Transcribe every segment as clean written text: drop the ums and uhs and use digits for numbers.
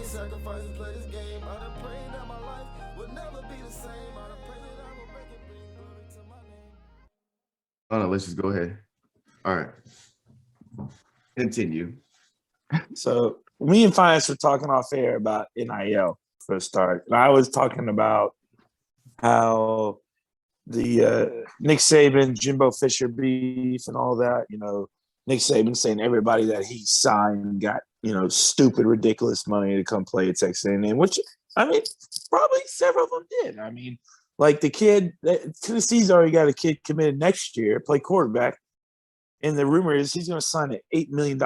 sacrifices, play this game. I done prayed that my life would never be the same. I done prayed that I will make it bring glory to my name. Oh no, let's just go ahead. All right. Continue. So me and Finance were talking off air about NIL for a start. And I was talking about how the Nick Saban, Jimbo Fisher beef and all that, Nick Saban saying everybody that he signed got, stupid, ridiculous money to come play at Texas A&M, which, probably several of them did. Like the kid, Tennessee's already got a kid committed next year, play quarterback. And the rumor is he's going to sign an $8 million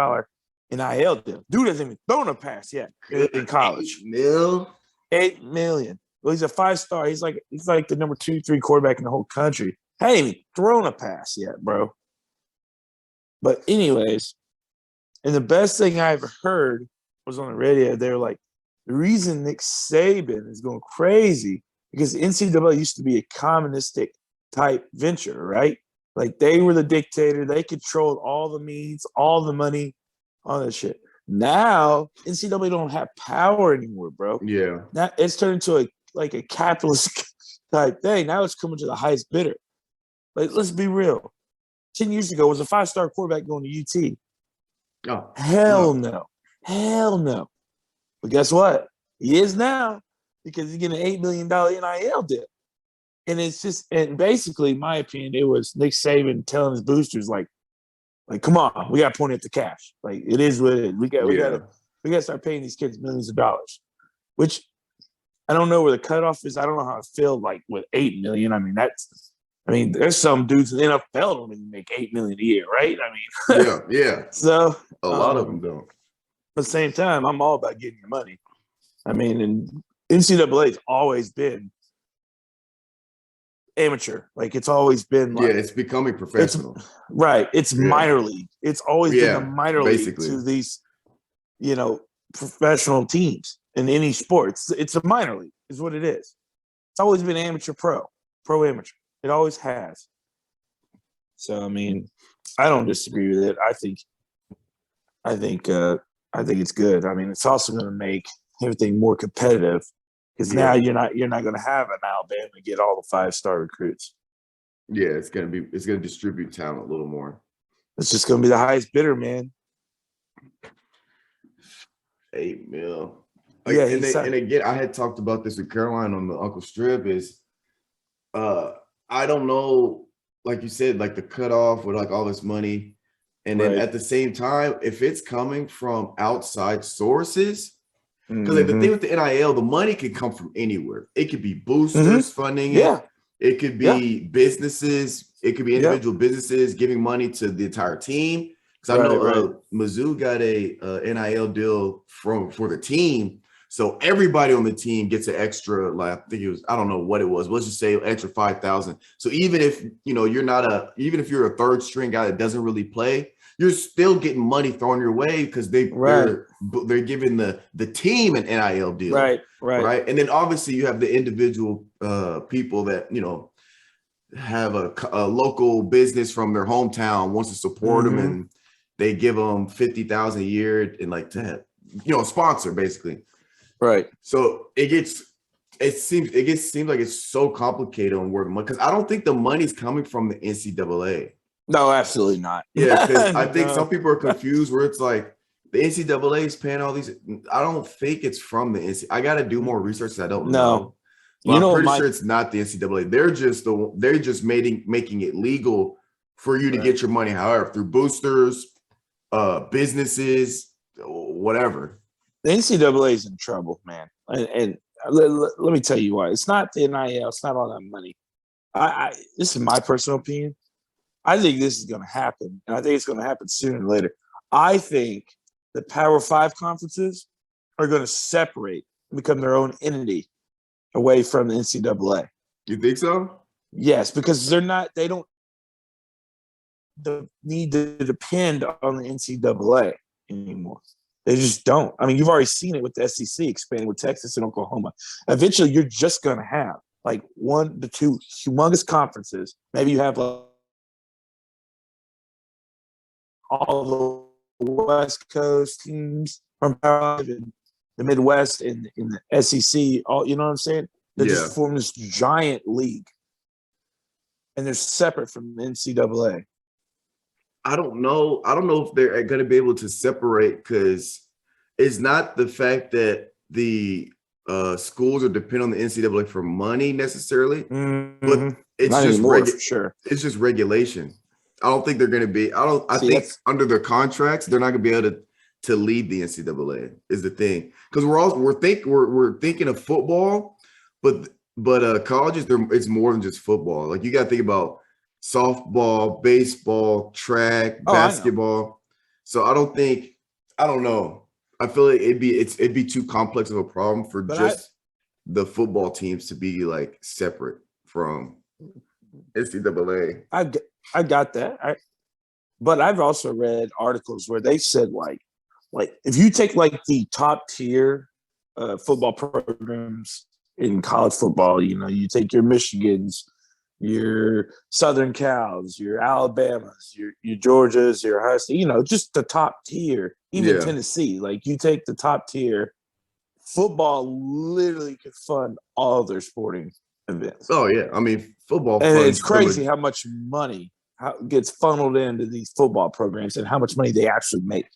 NIL deal. Dude hasn't even thrown a pass yet in college. $8 million. Well, he's a 5-star. He's like the number 2, 3 quarterback in the whole country. Hadn't even thrown a pass yet, bro. But anyways, and the best thing I ever heard was on the radio. They were like, the reason Nick Saban is going crazy because NCAA used to be a communistic type venture, right? Like they were the dictator. They controlled all the means, all the money, all that shit. Now NCAA don't have power anymore, bro. Yeah. Now it's turned into a capitalist type thing. Now it's coming to the highest bidder. Like, let's be real. 10 years ago, was a 5-star quarterback going to UT? Oh, Hell no. Hell no. But guess what? He is now because he's getting an $8 million NIL deal. And it's just, and basically, in my opinion, it was Nick Saban telling his boosters, like, come on, we got to point at the cash. Like, it is what it is. We got to start paying these kids millions of dollars, which I don't know where the cutoff is. I don't know how I feel like with $8 million. There's some dudes in the NFL don't even make $8 million a year, right? Yeah. So a lot of them don't. At the same time, I'm all about getting your money. And NCAA's always been amateur. Like it's always been like it's becoming professional. It's minor league. It's always been a minor league to these, professional teams in any sport. It's a minor league, is what it is. It's always been amateur pro amateur. It always has. So I don't disagree with it. I think it's good. It's also going to make everything more competitive because now you're not going to have an Alabama get all the 5-star recruits. Yeah, it's going to distribute talent a little more. It's just going to be the highest bidder, man. $8 million. And again, I had talked about this with Caroline on the Uncle Strip. Is I don't know, like you said, like the cutoff with like all this money, and then at the same time, if it's coming from outside sources. Because the thing with the NIL, the money can come from anywhere. It could be boosters funding it. It could be businesses. It could be individual businesses giving money to the entire team. Because I know Mizzou got a NIL deal for the team. So everybody on the team gets an extra, like I think it was, I don't know what it was. Let's just say an extra 5,000. So even if even if you're a third string guy that doesn't really play, you're still getting money thrown your way because they're giving the team an NIL deal. Right. And then obviously you have the individual people that, have a local business from their hometown wants to support them and they give them $50,000 a year and like to sponsor basically. Right. So it seems like it's so complicated on where the money, because I don't think the money's coming from the NCAA. No, absolutely not. Yeah, because I think some people are confused where it's like the NCAA is paying all these. I don't think it's from the NCAA. I got to do more research. I don't know. But I'm pretty sure it's not the NCAA. They're just making it legal for you to get your money, however, through boosters, businesses, whatever. The NCAA is in trouble, man. And let me tell you why. It's not the NIL. It's not all that money. This is my personal opinion. I think this is going to happen, and I think it's going to happen sooner or later. I think the Power 5 conferences are going to separate and become their own entity away from the NCAA. You think so? Yes, because they don't need to depend on the NCAA anymore. They just don't. You've already seen it with the SEC expanding with Texas and Oklahoma. Eventually, you're just going to have like 1 to 2 humongous conferences. Maybe you have all the West Coast teams from Power 5 and the Midwest and in the SEC, all you know what I'm saying? They're just forming this giant league, and they're separate from the NCAA. I don't know. I don't know if they're going to be able to separate, because it's not the fact that the schools are dependent on the NCAA for money necessarily, but it's not just anymore, for sure. It's just regulation. I don't think they're going to be. I think under their contracts they're not going to be able to lead the NCAA is the thing, because we're thinking of football, but colleges, it's more than just football. Like, you got to think about softball, baseball, track, basketball. So I don't know. I feel like it'd be too complex of a problem for the football teams to be like separate from NCAA. I got that. But I've also read articles where they said like if you take like the top tier football programs in college football, you know, you take your Michigans, your Southern Cals, your Alabamas, your Georgias, your Ohio State, you know, just the top tier, even Tennessee. Like, you take the top tier, football literally could fund all their sporting events. Oh, yeah. I mean, football. And it's crazy how much money gets funneled into these football programs and how much money they actually make.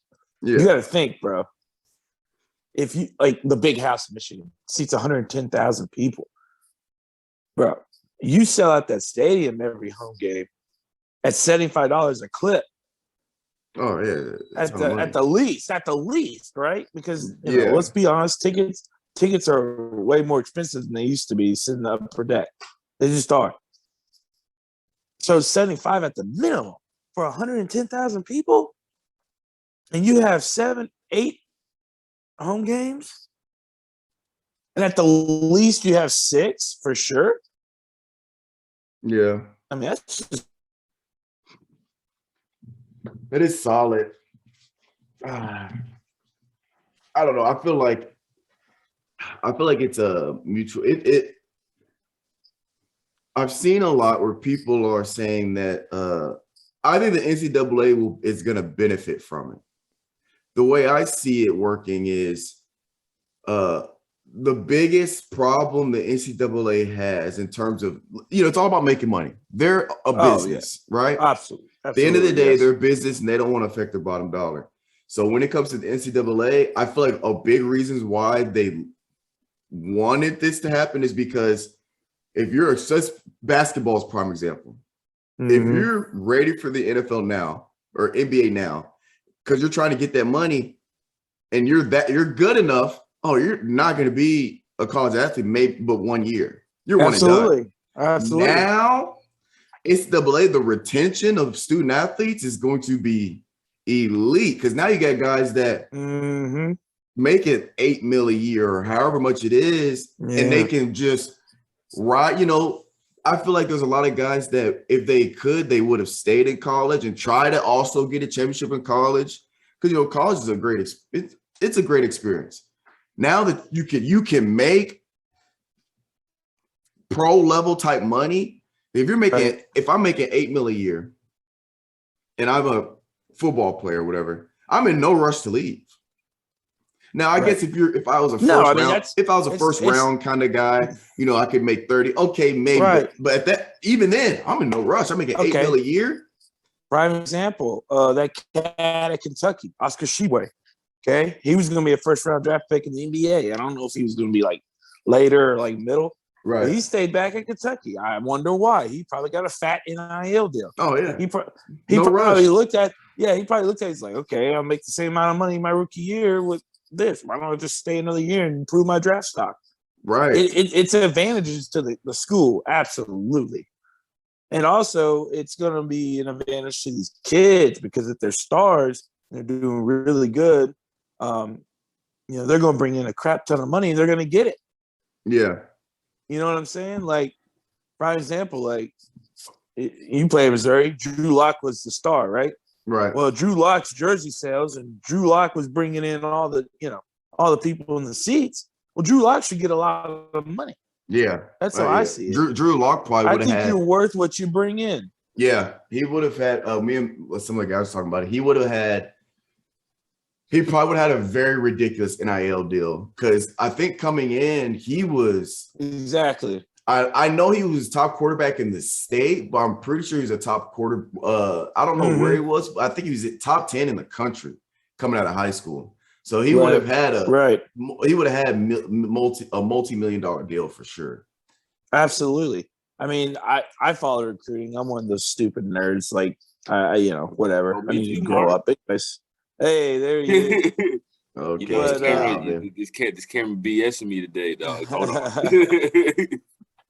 Yeah. You got to think, bro. If you, like, the Big House in Michigan seats 110,000 people, bro. You sell out that stadium every home game at $75 a clip. Oh yeah, at the least, right? Because you know, let's be honest, tickets are way more expensive than they used to be sitting up per deck. They just are. So 75 at the minimum for 110,000 people, and you have 7, 8 home games, and at the least you have 6 for sure. Yeah. I mean, that's just... It is solid. I don't know. I feel like it's a mutual. I've seen a lot where people are saying that I think the NCAA is going to benefit from it. The way I see it working is the biggest problem the NCAA has in terms of, you know, it's all about making money. They're a business, right? Absolutely. At the end of the day, they're a business and they don't want to affect their bottom dollar. So when it comes to the NCAA, I feel like a big reasons why they wanted this to happen is because if you're just basketball is prime example. If you're ready for the NFL now or NBA now, because you're trying to get that money and you're good enough, you're not going to be a college athlete maybe but 1 year. You're one and done. Absolutely. Now, NCAA, the retention of student athletes is going to be elite, because now you got guys that make it $8 million a year or however much it is, and they can just ride. You know, I feel like there's a lot of guys that if they could, they would have stayed in college and try to also get a championship in college, because you know college is a great it's a great experience. Now that you can make pro level type money. If you're making, if I'm making $8 million a year, and I'm a football player or whatever, I'm in no rush to leave. Now, I guess if I was a first round kind of guy, you know, I could make 30. Okay, maybe, but even then, I'm in no rush. I'm making $8 million a year. Prime example, that cat at Kentucky, Oscar Tshiebwe. Okay, he was going to be a first round draft pick in the NBA. I don't know if he was going to be like later or like middle. Right. But he stayed back at Kentucky. I wonder why. He probably got a fat NIL deal. Oh, yeah. He probably looked at he's like, okay, I'll make the same amount of money my rookie year with this. Why don't I just stay another year and improve my draft stock? Right. It's advantages to the school. Absolutely. And also, it's going to be an advantage to these kids because if they're stars, they're doing really good. You know, they're going to bring in a crap ton of money and they're going to get it. Yeah. You know what I'm saying? Like, for example, like you play Missouri, Drew Lock was the star, right? Right. Well, Drew Lock's jersey sales, and Drew Lock was bringing in all the people in the seats. Well, Drew Lock should get a lot of money. Yeah, that's how I see it. Drew Lock probably would have had. I think you're worth what you bring in. Yeah, he would have had. Me and some of the guys talking about it. He would have had He probably would have had a very ridiculous NIL deal because I think coming in, he was exactly. I know he was top quarterback in the state, but I'm pretty sure he's a top quarter. I don't know where he was, but I think he was at top 10 in the country coming out of high school. So he would have had a multi-million-dollar deal for sure. Absolutely. I mean, I follow recruiting. I'm one of those stupid nerds. Like, whatever. I need to grow up. Anyways. Hey, there he is. Okay. You know, this camera BSing me today, dog. Hold on.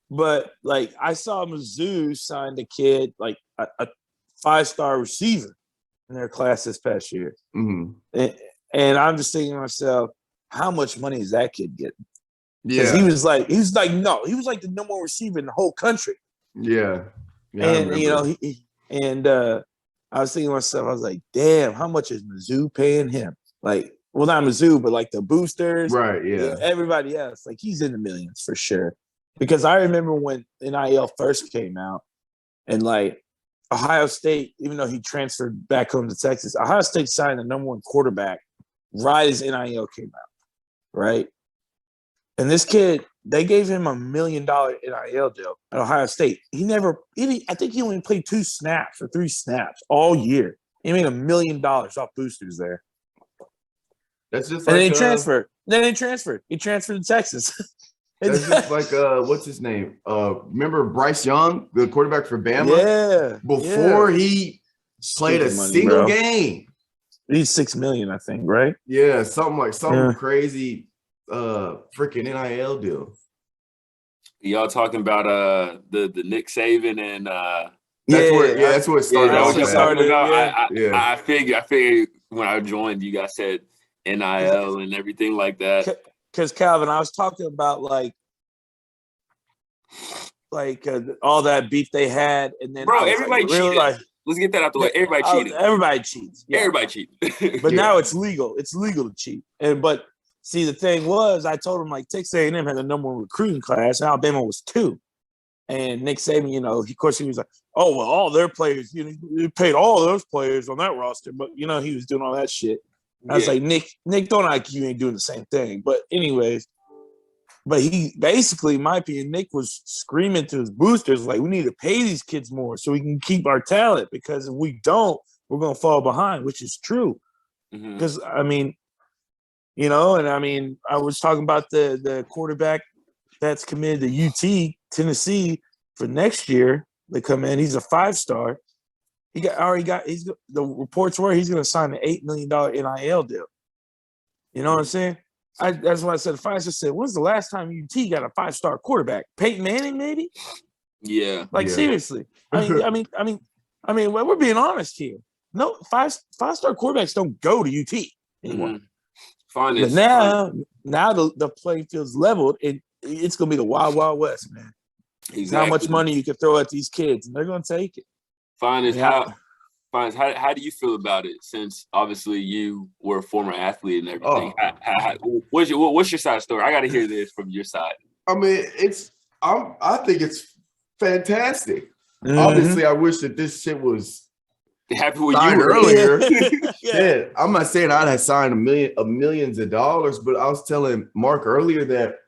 But like, I saw Mizzou signed a kid, like a 5-star receiver in their class this past year. Mm-hmm. And I'm just thinking to myself, how much money is that kid getting? Yeah, he was like the number one receiver in the whole country. Yeah, and I was thinking to myself, I was like, damn, how much is Mizzou paying him? Like, well, not Mizzou, but like the boosters, right? Yeah, everybody else. Like, he's in the millions for sure. Because I remember when NIL first came out, and like Ohio State, even though he transferred back home to Texas, Ohio State signed the number one quarterback right as NIL came out, right? And this kid, they gave him $1 million NIL deal at Ohio State. I think he only played 2 snaps or 3 snaps all year. He made $1 million off boosters there. That's just and then he transferred. He transferred to Texas. That's just like what's his name? Remember Bryce Young, the quarterback for Bama? Yeah. Before he played a single game. He's $6 million, I think, right? Yeah, something crazy freaking NIL deal. Y'all talking about the Nick Saban and that's what it started. That's what y'all talking about. Yeah. I figured when I joined, you guys said NIL and everything like that. Because Calvin, I was talking about like all that beef they had, and then everybody cheated. Let's get that out the way. Everybody cheated. Everybody cheats. Yeah. Everybody cheated. But now it's legal. It's legal to cheat. But see, the thing was, I told him like Texas A&M had the number one recruiting class, and Alabama was 2. And Nick Saban, of course, he was like, "Oh well, all their players, you paid all those players on that roster." But he was doing all that shit. I was like, Nick, don't act like you ain't doing the same thing. But anyways, he basically, in my opinion, Nick was screaming to his boosters, like, we need to pay these kids more so we can keep our talent, because if we don't, we're going to fall behind, which is true. Because, I was talking about the quarterback that's committed to UT, Tennessee, for next year. They come in, he's a 5-star. The reports were he's going to sign an $8 million NIL deal. You know what I'm saying? That's what I said. I just said, when's the last time UT got a 5-star quarterback? Peyton Manning, maybe? Yeah. Seriously. I mean, we're being honest here. No, five-star quarterbacks don't go to UT anymore. But now the playing field's leveled, and it's going to be the wild, wild west, man. Exactly. How much money you can throw at these kids, and they're going to take it. How do you feel about it? Since obviously you were a former athlete and everything, what's your side story? I got to hear this from your side. I mean, I think it's fantastic. Obviously, I wish that this shit was happy with you earlier. Yeah, I'm not saying I'd have signed millions of dollars, but I was telling Mark earlier that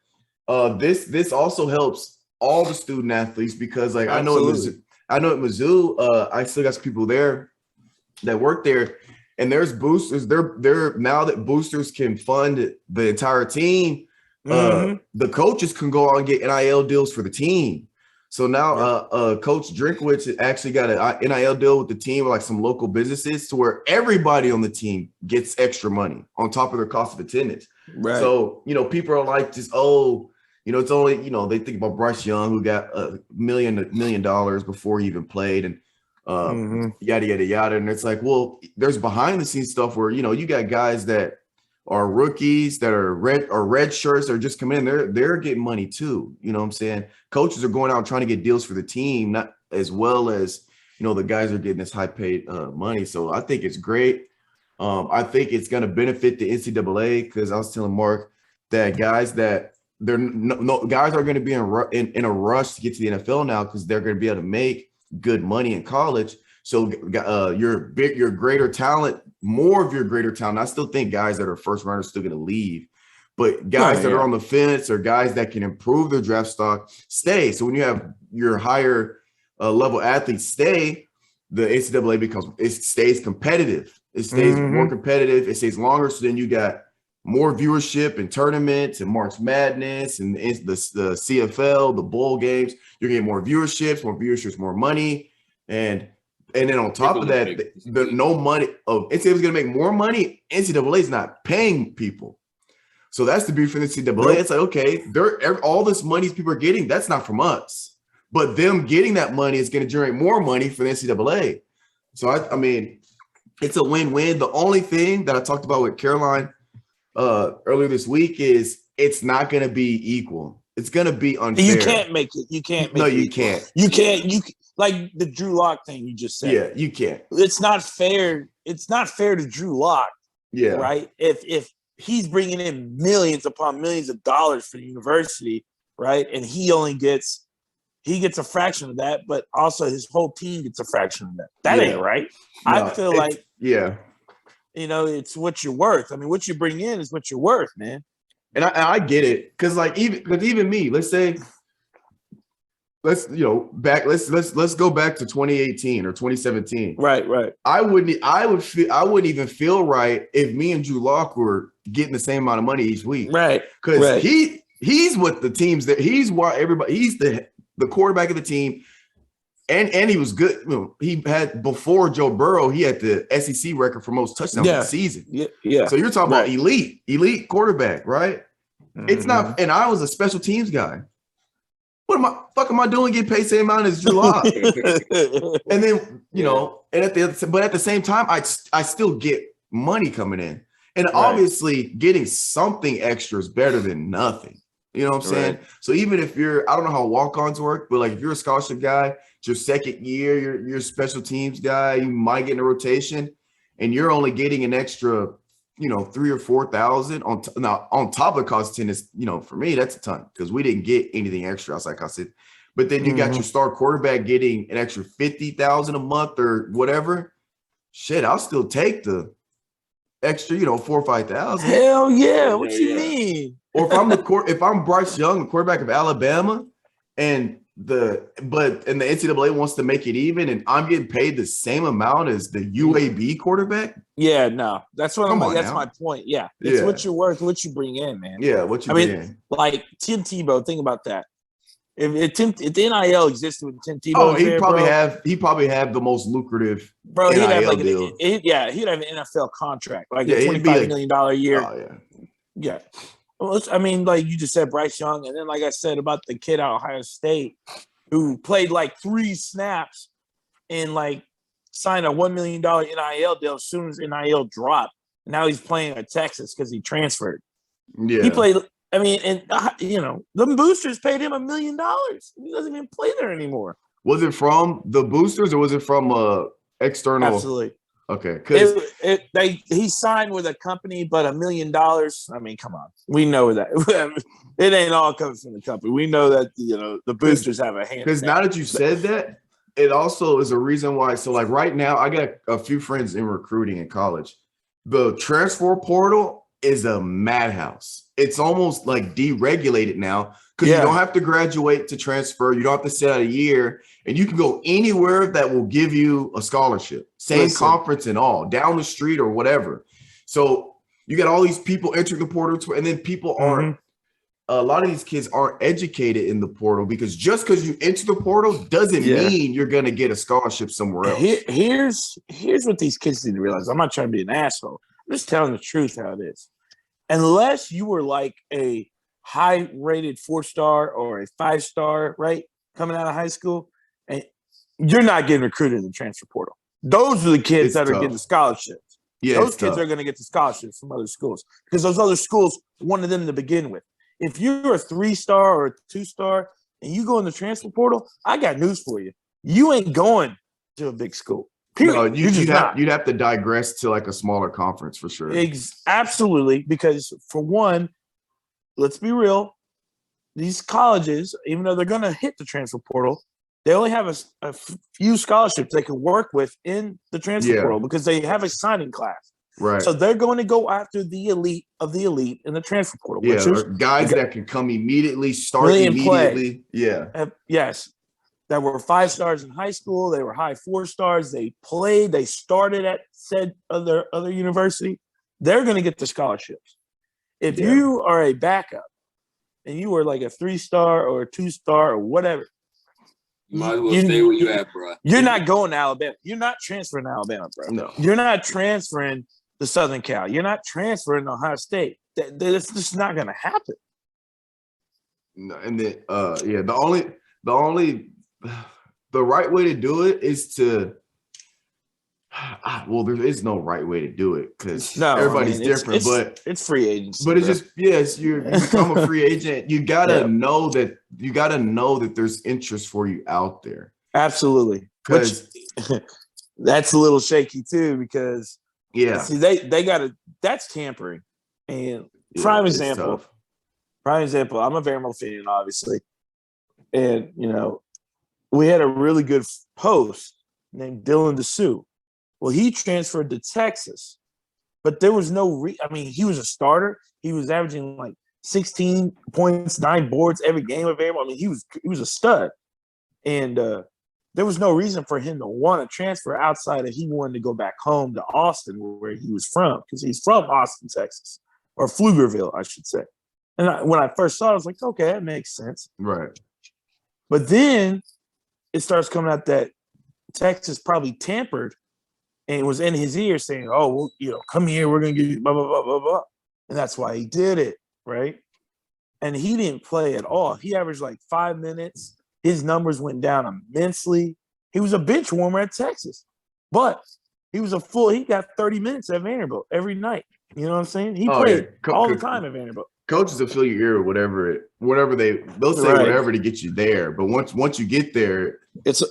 this also helps all the student athletes, because like I know at Mizzou, I still got some people there that work there, and there's boosters. They're now that boosters can fund the entire team. The coaches can go out and get NIL deals for the team. So now, Coach Drinkwitz actually got an NIL deal with the team, like some local businesses, to where everybody on the team gets extra money on top of their cost of attendance. Right. So people are like, just it's only, they think about Bryce Young, who got $1 million before he even played, and yada, yada, yada. And it's like, well, there's behind the scenes stuff where, you got guys that are rookies that are red shirts that are just coming in. They're getting money too. You know what I'm saying? Coaches are going out and trying to get deals for the team, not as well as, the guys are getting this high paid money. So I think it's great. I think it's going to benefit the NCAA, because I was telling Mark that guys that guys are going to be in a rush to get to the NFL now, because they're going to be able to make good money in college. So your greater talent, more of your greater talent. I still think guys that are first rounders still going to leave, but guys that are on the fence or guys that can improve their draft stock stay. So when you have your higher level athletes stay, the NCAA it stays competitive. It stays more competitive. It stays longer. So then you got more viewership and tournaments and March Madness and the CFL, the bowl games. You're getting more viewerships, more money. And then on top of that, no money. NCAA is going to make more money. NCAA is not paying people. So that's the beauty for the NCAA. It's like, okay, all this money people are getting, that's not from us. But them getting that money is going to generate more money for the NCAA. So, I mean, it's a win-win. The only thing that I talked about with Caroline earlier this week is it's not going to be equal. It's going to be unfair. You can't make it. You can't make it. No, you can't. You can't. Like the Drew Lock thing you just said. Yeah, you can't. It's not fair. It's not fair to Drew Lock. Yeah. Right? If he's bringing in millions upon millions of dollars for the university, right? And he gets a fraction of that, but also his whole team gets a fraction of that. That ain't right. No, I feel like, it's what you're worth. I mean, what you bring in is what you're worth, man. And I get it, because even me, let's go back to 2018 or 2017. Right. I wouldn't even feel right if me and Drew Lock were getting the same amount of money each week. Right. Because he's with the teams that he's the quarterback of the team. And he was good. He had, before Joe Burrow, he had the SEC record for most touchdowns in the season. Yeah. So you're talking about elite quarterback, right? It's not, and I was a special teams guy. What am I doing getting paid the same amount as Drew Lock? And then, and at the same time, I still get money coming in. And obviously getting something extra is better than nothing. You know what I'm saying? So even if I don't know how walk-ons work, but like if you're a scholarship guy, it's your second year, you're a special teams guy, you might get in a rotation, and you're only getting an extra, 3,000 or 4,000 on top of cost 10 is, for me, that's a ton, because we didn't get anything extra outside cost 10. But then you got your star quarterback getting an extra 50,000 a month or whatever. Shit, I'll still take the extra, 4,000 or 5,000. Hell yeah! What you mean? Or if I'm Bryce Young, the quarterback of Alabama, and the NCAA wants to make it even, and I'm getting paid the same amount as the UAB quarterback. Yeah, no, that's my point. Yeah, it's what you're worth, what you bring in, man. Yeah, what you bring in. Like Tim Tebow, think about that. If the NIL existed with Tim Tebow, he probably have the most lucrative NIL he'd have deal. He'd have an NFL contract, like a $25 million a year. Oh yeah. Well, I mean, like you just said, Bryce Young, and then like I said about the kid out of Ohio State who played like 3 snaps and like signed a $1 million NIL deal as soon as NIL dropped. Now he's playing at Texas because he transferred. Yeah, he played. I mean, and the boosters paid him $1 million. He doesn't even play there anymore. Was it from the boosters or was it from external? Absolutely. Okay, he signed with a company, but $1 million. I mean, come on, we know that it ain't all coming from the company. We know that the boosters have a hand. Because now that you said that, it also is a reason why. So, like right now, I got a few friends in recruiting in college. The transfer portal is a madhouse. It's almost like deregulated now because you don't have to graduate to transfer. You don't have to sit out a year, and you can go anywhere that will give you a scholarship. Same conference and all, down the street or whatever. So you got all these people entering the portal, and then people aren't. A lot of these kids aren't educated in the portal because just because you enter the portal doesn't mean you're going to get a scholarship somewhere else. Here's what these kids need to realize. I'm not trying to be an asshole. I'm just telling the truth how it is. Unless you were like a high-rated 4-star or a 5-star, right, coming out of high school, and you're not getting recruited in the transfer portal. Those are the kids that are getting scholarships. Yeah, those kids are going to get the scholarships from other schools because those other schools wanted them to begin with. If you're a 3-star or a 2-star and you go in the transfer portal, I got news for you. You ain't going to a big school. Period. No, you'd have to digress to like a smaller conference for sure. Absolutely, because for one, let's be real, these colleges, even though they're going to hit the transfer portal, they only have a few scholarships they can work with in the transfer portal because they have a signing class. Right. So they're going to go after the elite of the elite in the transfer portal. Yeah, guys that can come immediately, start really immediately. Yes. That were 5 stars in high school. They were high 4 stars. They played. They started at said other university. They're going to get the scholarships. If you are a backup and you were like a 3-star or a 2-star or whatever, you might as well stay where you at, bro. You're not going to Alabama. You're not transferring to Alabama, bro. No. You're not transferring to Southern Cal. You're not transferring to Ohio State. That's just not going to happen. No, and then the right way to do it is to well, there is no right way to do it because everybody's different, but it's free agency. But it's just you become a free agent. You gotta know that there's interest for you out there. Absolutely. Because that's a little shaky too, because see they gotta that's tampering. And prime example, I'm a Vanderbilt fan, obviously. And we had a really good post named Dylan DeSue. Well, he transferred to Texas, but there was no he was a starter. He was averaging like 16 points, 9 boards every game of Vanderbilt. He was a stud. And there was no reason for him to want to transfer outside of he wanted to go back home to Austin, where he was from, because he's from Austin, Texas, or Pflugerville, I should say. And when I first saw it, I was like, okay, that makes sense. Right. But then it starts coming out that Texas probably tampered and was in his ear saying, oh, well, come here, we're going to give you blah, blah, blah, blah, blah. And that's why he did it, right? And he didn't play at all. He averaged like 5 minutes. His numbers went down immensely. He was a bench warmer at Texas, but he got 30 minutes at Vanderbilt every night. You know what I'm saying? He played all the time at Vanderbilt. Coaches will fill your ear with they'll say whatever to get you there. But once you get there, That's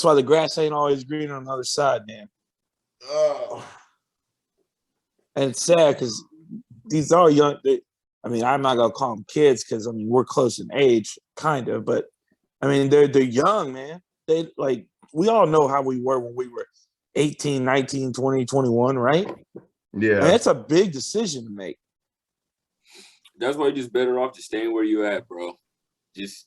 why the grass ain't always green on the other side, man. Oh. And it's sad because these are young. I'm not gonna call them kids because we're close in age, kind of, but they're young, man. They we all know how we were when we were 18, 19, 20, 21, right? Yeah. That's a big decision to make. That's why you're just better off just staying where you at, bro. Just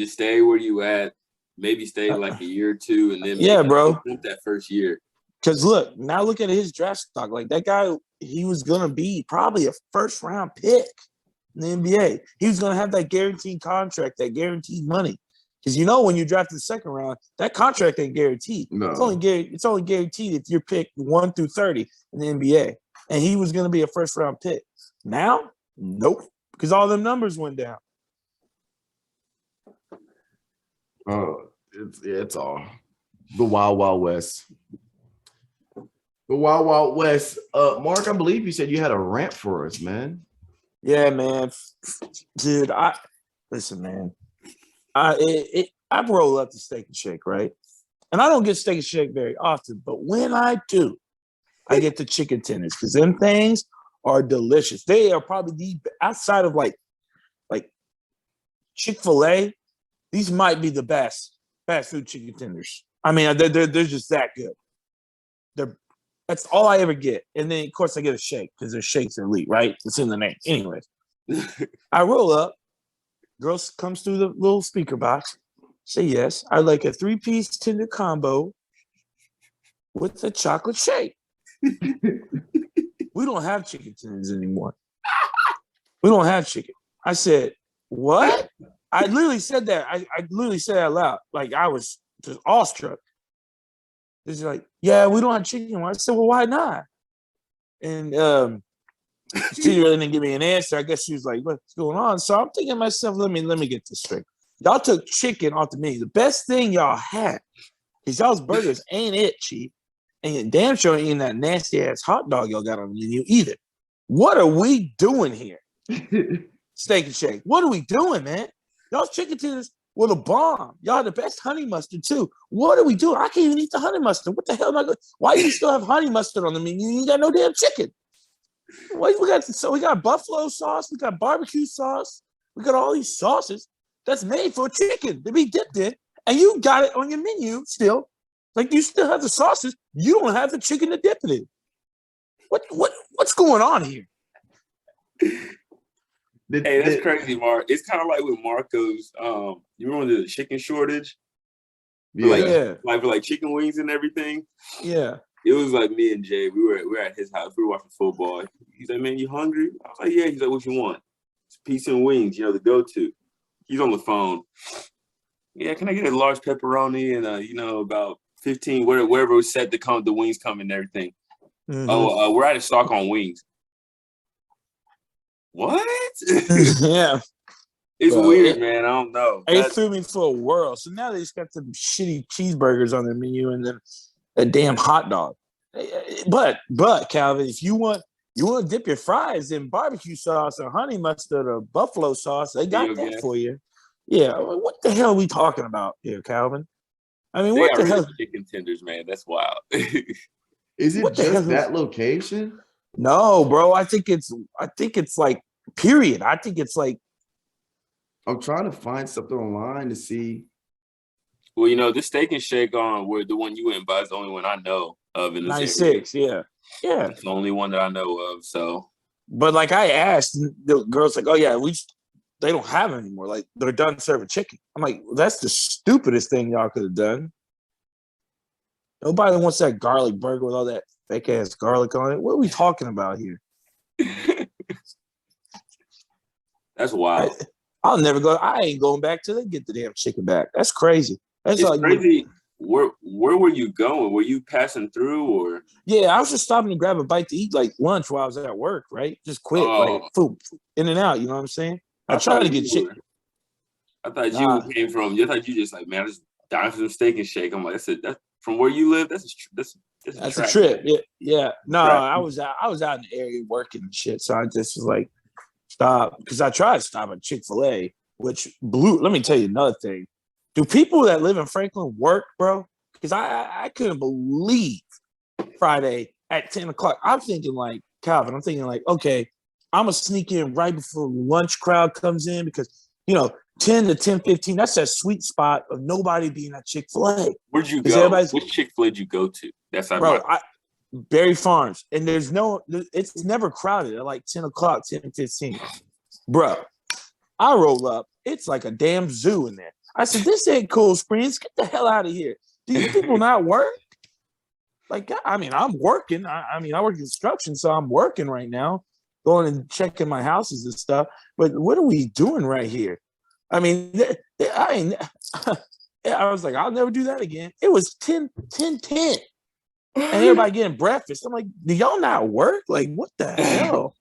stay where you at. Maybe stay like a year or two, and then bro, that first year. Because look at his draft stock. Like that guy, he was gonna be probably a first-round pick in the NBA. He was gonna have that guaranteed contract, that guaranteed money. Because when you draft in the second round, that contract ain't guaranteed. No. It's only guaranteed if you're picked 1 through 30 in the NBA. And he was gonna be a first-round pick. Now, nope, because all them numbers went down. It's all the Wild Wild West. The Wild Wild West. Mark, I believe you said you had a rant for us, man. Yeah, man. Dude, listen, man. I roll up the Steak and Shake, right? And I don't get Steak and Shake very often, but when I do, I get the chicken tenders because them things are delicious. They are probably outside of like Chick-fil-A, these might be the best fast food chicken tenders. They're just that good. That's all I ever get. And then, of course, I get a shake because their shakes are elite, right? It's in the name. Anyways, I roll up. Girl comes through the little speaker box. Say yes. I like a 3-piece tender combo with a chocolate shake. We don't have chicken tenders anymore. We don't have chicken. I said, what? I literally said that. I literally said it out loud. Like I was just awestruck. It's like, yeah, we don't have chicken. I said, well, why not? And she really didn't give me an answer. I guess she was like, what's going on? So I'm thinking to myself, let me get this straight. Y'all took chicken off the menu. The best thing y'all had, because y'all's burgers ain't it, Chief. And damn sure ain't that nasty ass hot dog y'all got on the menu either. What are we doing here? Steak and Shake. What are we doing, man? Y'all's chicken tenders were the bomb. Y'all had the best honey mustard too. What are we doing? I can't even eat the honey mustard. What the hell am I going? Why do you still have honey mustard on the menu? You ain't got no damn chicken. We got buffalo sauce. We got barbecue sauce. We got all these sauces. that's made for chicken to be dipped in, and you got it on your menu still. Like you still have the sauces, you don't have the chicken to dip it in. What's going on here? Hey, that's crazy, Mark. It's kind of like with Marco's. You remember the chicken shortage? For like chicken wings and everything. Yeah. It was like me and Jay. We were at his house. We were watching football. He's like, "Man, you hungry?" I was like, "Yeah." He's like, "What you want?" It's pizza and wings. The go-to. He's on the phone. Yeah, can I get a large pepperoni and about 15 whatever was set to come. The wings come and everything. Mm-hmm. Oh, we're out of stock on wings. What? Yeah. It's weird, man. I don't know. It threw me for a whirl. So now they just got some shitty cheeseburgers on their menu and then a damn hot dog. But Calvin, if you want to dip your fries in barbecue sauce or honey mustard or buffalo sauce, they got that for you. Yeah. What the hell are we talking about here, Calvin? I mean, what the hell? Chicken tenders, man. That's wild. Is it just that location? No, bro. I think it's like period. I think it's like. I'm trying to find something online to see. Well, this Steak and Shake where the one you went by is the only one I know of in this 96, area. Yeah. It's the only one that I know of. So, but like I asked, the girl's like, "Oh yeah, they don't have it anymore. Like they're done serving chicken." I'm like, well, "That's the stupidest thing y'all could have done. Nobody wants that garlic burger with all that fake ass garlic on it. What are we talking about here?" That's wild. I'll never go. I ain't going back till they get the damn chicken back. That's crazy. That's it's like crazy. Where were you going? Were you passing through or? Yeah, I was just stopping to grab a bite to eat, like lunch while I was at work. Right, just quick, like food in and out. You know what I'm saying? I tried to get chicken. I thought you came from. I thought you just like, man, I just dying for some Steak and Shake. I'm like, that's from where you live. That's a trip. Yeah. No, I was out in the area working and shit. So I just was like, stop, because I tried to stop at Chick-fil-A, which blew. Let me tell you another thing. Do people that live in Franklin work, bro? Because I couldn't believe Friday at 10 o'clock. I'm thinking like, Calvin, okay, I'm going to sneak in right before the lunch crowd comes in because, 10 to 10:15, that's that sweet spot of nobody being at Chick-fil-A. Where'd you go? Which Chick-fil-A did you go to? That's Berry Farms. And it's never crowded at like 10 o'clock, 10:15. Bro, I roll up. It's like a damn zoo in there. I said, this ain't Cool Springs. Get the hell out of here. Do you people not work? Like, I mean, I'm working. I work construction, so I'm working right now, going and checking my houses and stuff. But what are we doing right here? I mean, I was like, I'll never do that again. It was 10. And everybody getting breakfast. I'm like, do y'all not work? Like, what the hell?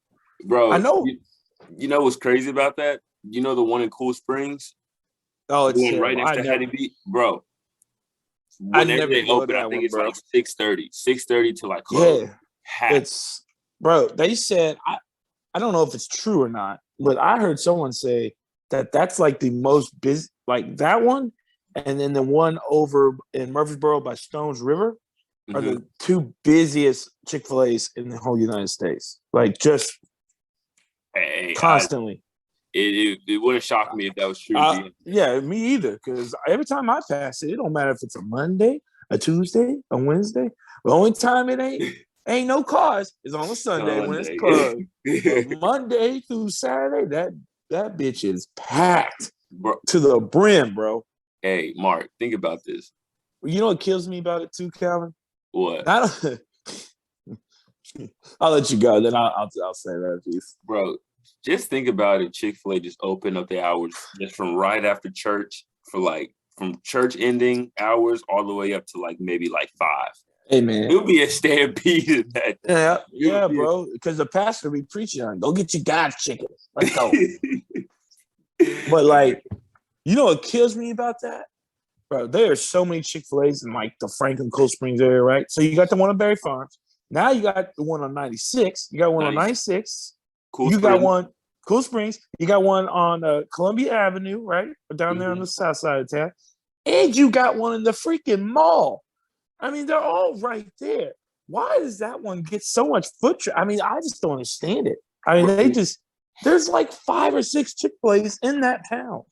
Bro, I know. You know what's crazy about that? You know the one in Cool Springs? Oh, it's right next to Hattie B? Bro. Whenever they open, I think it's like 6:30. 6:30 to like close. Yeah. Bro, they said, I don't know if it's true or not, but I heard someone say that that's like the most busy, like that one, and then the one over in Murfreesboro by Stones River are the two busiest Chick-fil-A's in the whole United States. Like just constantly. It wouldn't shock me if that was true. Yeah, me either. Because every time I pass it, it don't matter if it's a Monday, a Tuesday, a Wednesday. The only time it ain't no cars is on a Sunday when it's closed. Monday through Saturday, that bitch is packed to the brim, bro. Hey, Mark, think about this. You know what kills me about it too, Calvin? What? I'll let you go. Then I'll say that piece, bro. Just think about it. Chick-fil-A just opened up the hours just from right after church from church ending hours all the way up to maybe 5. Hey man, it'll be a stampede in that. Yeah, bro. Because the pastor be preaching on, go get your God's chicken. Let's go. But you know what kills me about that, bro? There are so many Chick-fil-A's in the Franklin Cold Springs area, right? So you got the one on Berry Farms. Now you got the one on 96. You got one on 96. Got one Cool Springs. You got one on Columbia Avenue, right? Down there on the south side of town. And you got one in the freaking mall. I mean, they're all right there. Why does that one get so much foot traffic? I mean, I just don't understand it. I mean, there's 5 or 6 Chick-fil-A's in that town.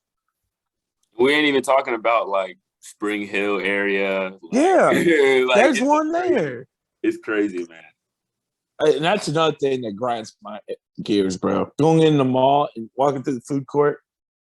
We ain't even talking about like Spring Hill area. Like, Yeah, like, there's one crazy. there. It's crazy, man. And that's another thing that grinds my gears, bro. Going in the mall and walking through the food court,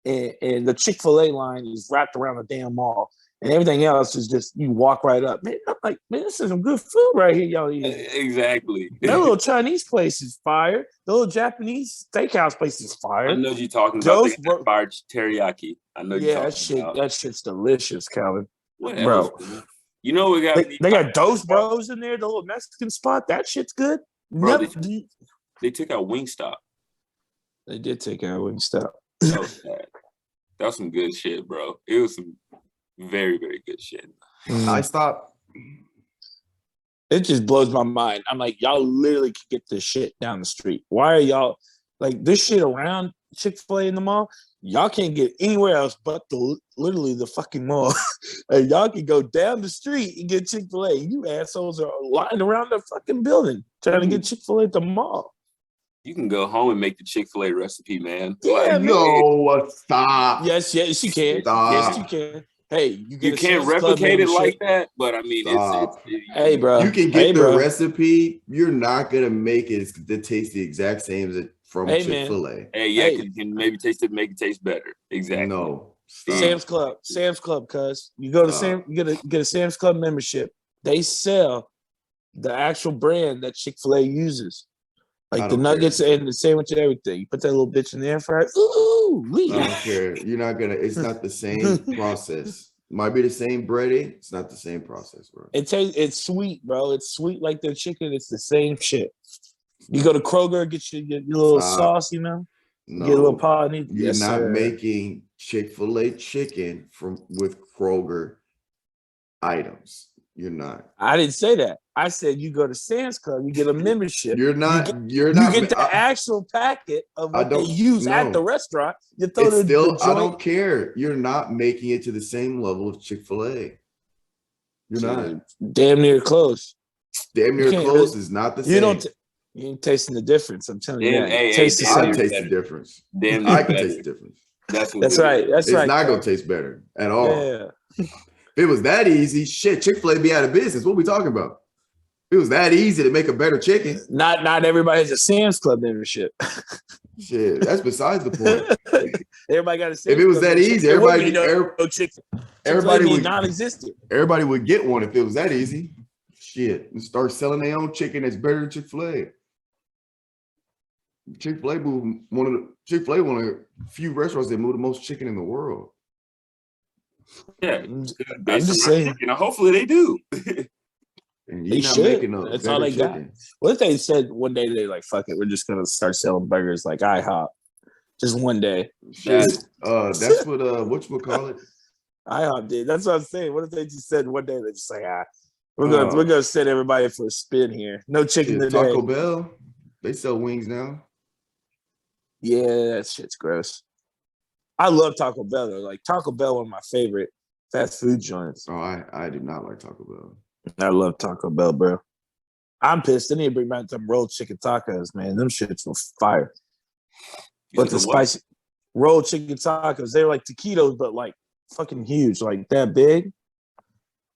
and the Chick-fil-A line is wrapped around the damn mall, and everything else is just you walk right up. Man, I'm like, man, this is some good food right here, y'all eating. Exactly. That little Chinese place is fire. The little Japanese steakhouse place is fire. I know what you're talking about. They got fire teriyaki. I know you're talking about. That shit's delicious, Calvin. What bro. else? Man? You know we got. They got Dos Bros in there, the little Mexican spot. That shit's good. Bro, they took out Wingstop. They did take out Wingstop. That was sad. That was some good shit, bro. It was some very, very good shit. I stopped. It just blows my mind. I'm like, y'all literally can get this shit down the street. Why are y'all like this shit around Chick-fil-A in the mall? Y'all can't get anywhere else but literally the fucking mall. And y'all can go down the street and get Chick-fil-A. You assholes are lined around the fucking building trying to get Chick-fil-A at the mall. You can go home and make the Chick-fil-A recipe, man. Yeah, no, stop. Yes, you can. Stop. Yes, you can. Hey, you can't replicate it like that, but I mean, it's hey, bro. You can get the recipe. You're not gonna make it to taste the exact same as it from Chick-fil-A. Hey, yeah, you can maybe make it taste better. Exactly. No. Stop. Sam's Club, cuz you go to you get a Sam's Club membership. They sell the actual brand that Chick-fil-A uses. Like the nuggets and the sandwich and everything. You put that little bitch in the air fryer. Ooh, I don't care. You're not gonna. It's not the same process. Might be the same breading. It's not the same process, bro. It's sweet, bro. It's sweet like their chicken. It's the same shit. You go to Kroger, get your little sauce, you know. No, get a little pod. You're not making Chick-fil-A chicken with Kroger items. You're not. I didn't say that. I said you go to Sam's Club, you get a membership. You're not. You get the actual packet of what they use at the restaurant. You throw it's the still. the I don't care. You're not making it to the same level of Chick-fil-A. You're not. Damn near close. Damn near close is not the same. You ain't tasting the difference. I'm telling you. I taste the difference. Damn, I can taste the difference. That's right. It's not gonna taste better at all. Yeah. If it was that easy, shit, Chick-fil-A be out of business. What are we talking about? If it was that easy to make a better chicken. Not everybody has a Sam's Club membership. Shit, that's besides the point. Everybody got a Sam's If it was Club that easy, everybody would non-existent. Everybody would get one if it was that easy. Shit, and start selling their own chicken that's better than Chick-fil-A. Chick-fil-A one of the few restaurants that move the most chicken in the world. Yeah, I'm just saying. Hopefully they do. And they should. That's all they chicken. got. What if they said one day they like, fuck it, we're just gonna start selling burgers like IHOP, just one day? Shit, that's what whatchamacallit? IHOP did. That's what I'm saying. What if they just said one day they just like, we're gonna send everybody for a spin here. No chicken today. Taco Bell, they sell wings now. Yeah, that shit's gross. I love Taco Bell though. Like Taco Bell, one of my favorite fast food joints. Oh, I do not like Taco Bell. I love Taco Bell, bro. I'm pissed. They need to bring back them rolled chicken tacos, man. Them shits were fire. But the spicy rolled chicken tacos, they're like taquitos, but like fucking huge, like that big.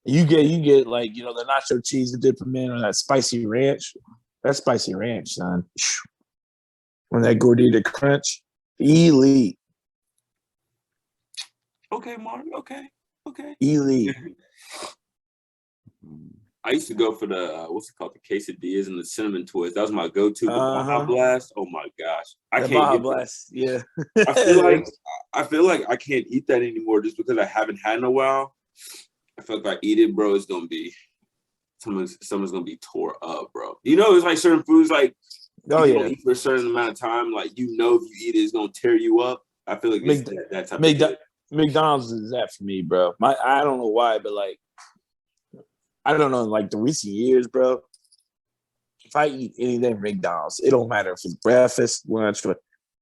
You get like, you know, the nacho cheese to dip them in, or that spicy ranch. That spicy ranch, son. When that gordita crunch, elite. Okay, Mark. Okay. Elite. I used to go for the what's it called, the quesadillas and the cinnamon twist. That was my go-to. The Baja Blast. Oh my gosh, I can't Baja get Blast. Yeah. I feel like I can't eat that anymore just because I haven't had in a while. I feel like if I eat it, bro, it's gonna be someone's gonna be tore up, bro. You know, it's like certain foods, like don't eat for a certain amount of time. Like, you know, if you eat it, it's gonna tear you up. I feel like it's that type of thing. McDonald's is that for me, bro. I don't know why, but like, I don't know, like the recent years, bro. If I eat anything McDonald's, it don't matter if it's breakfast, lunch, but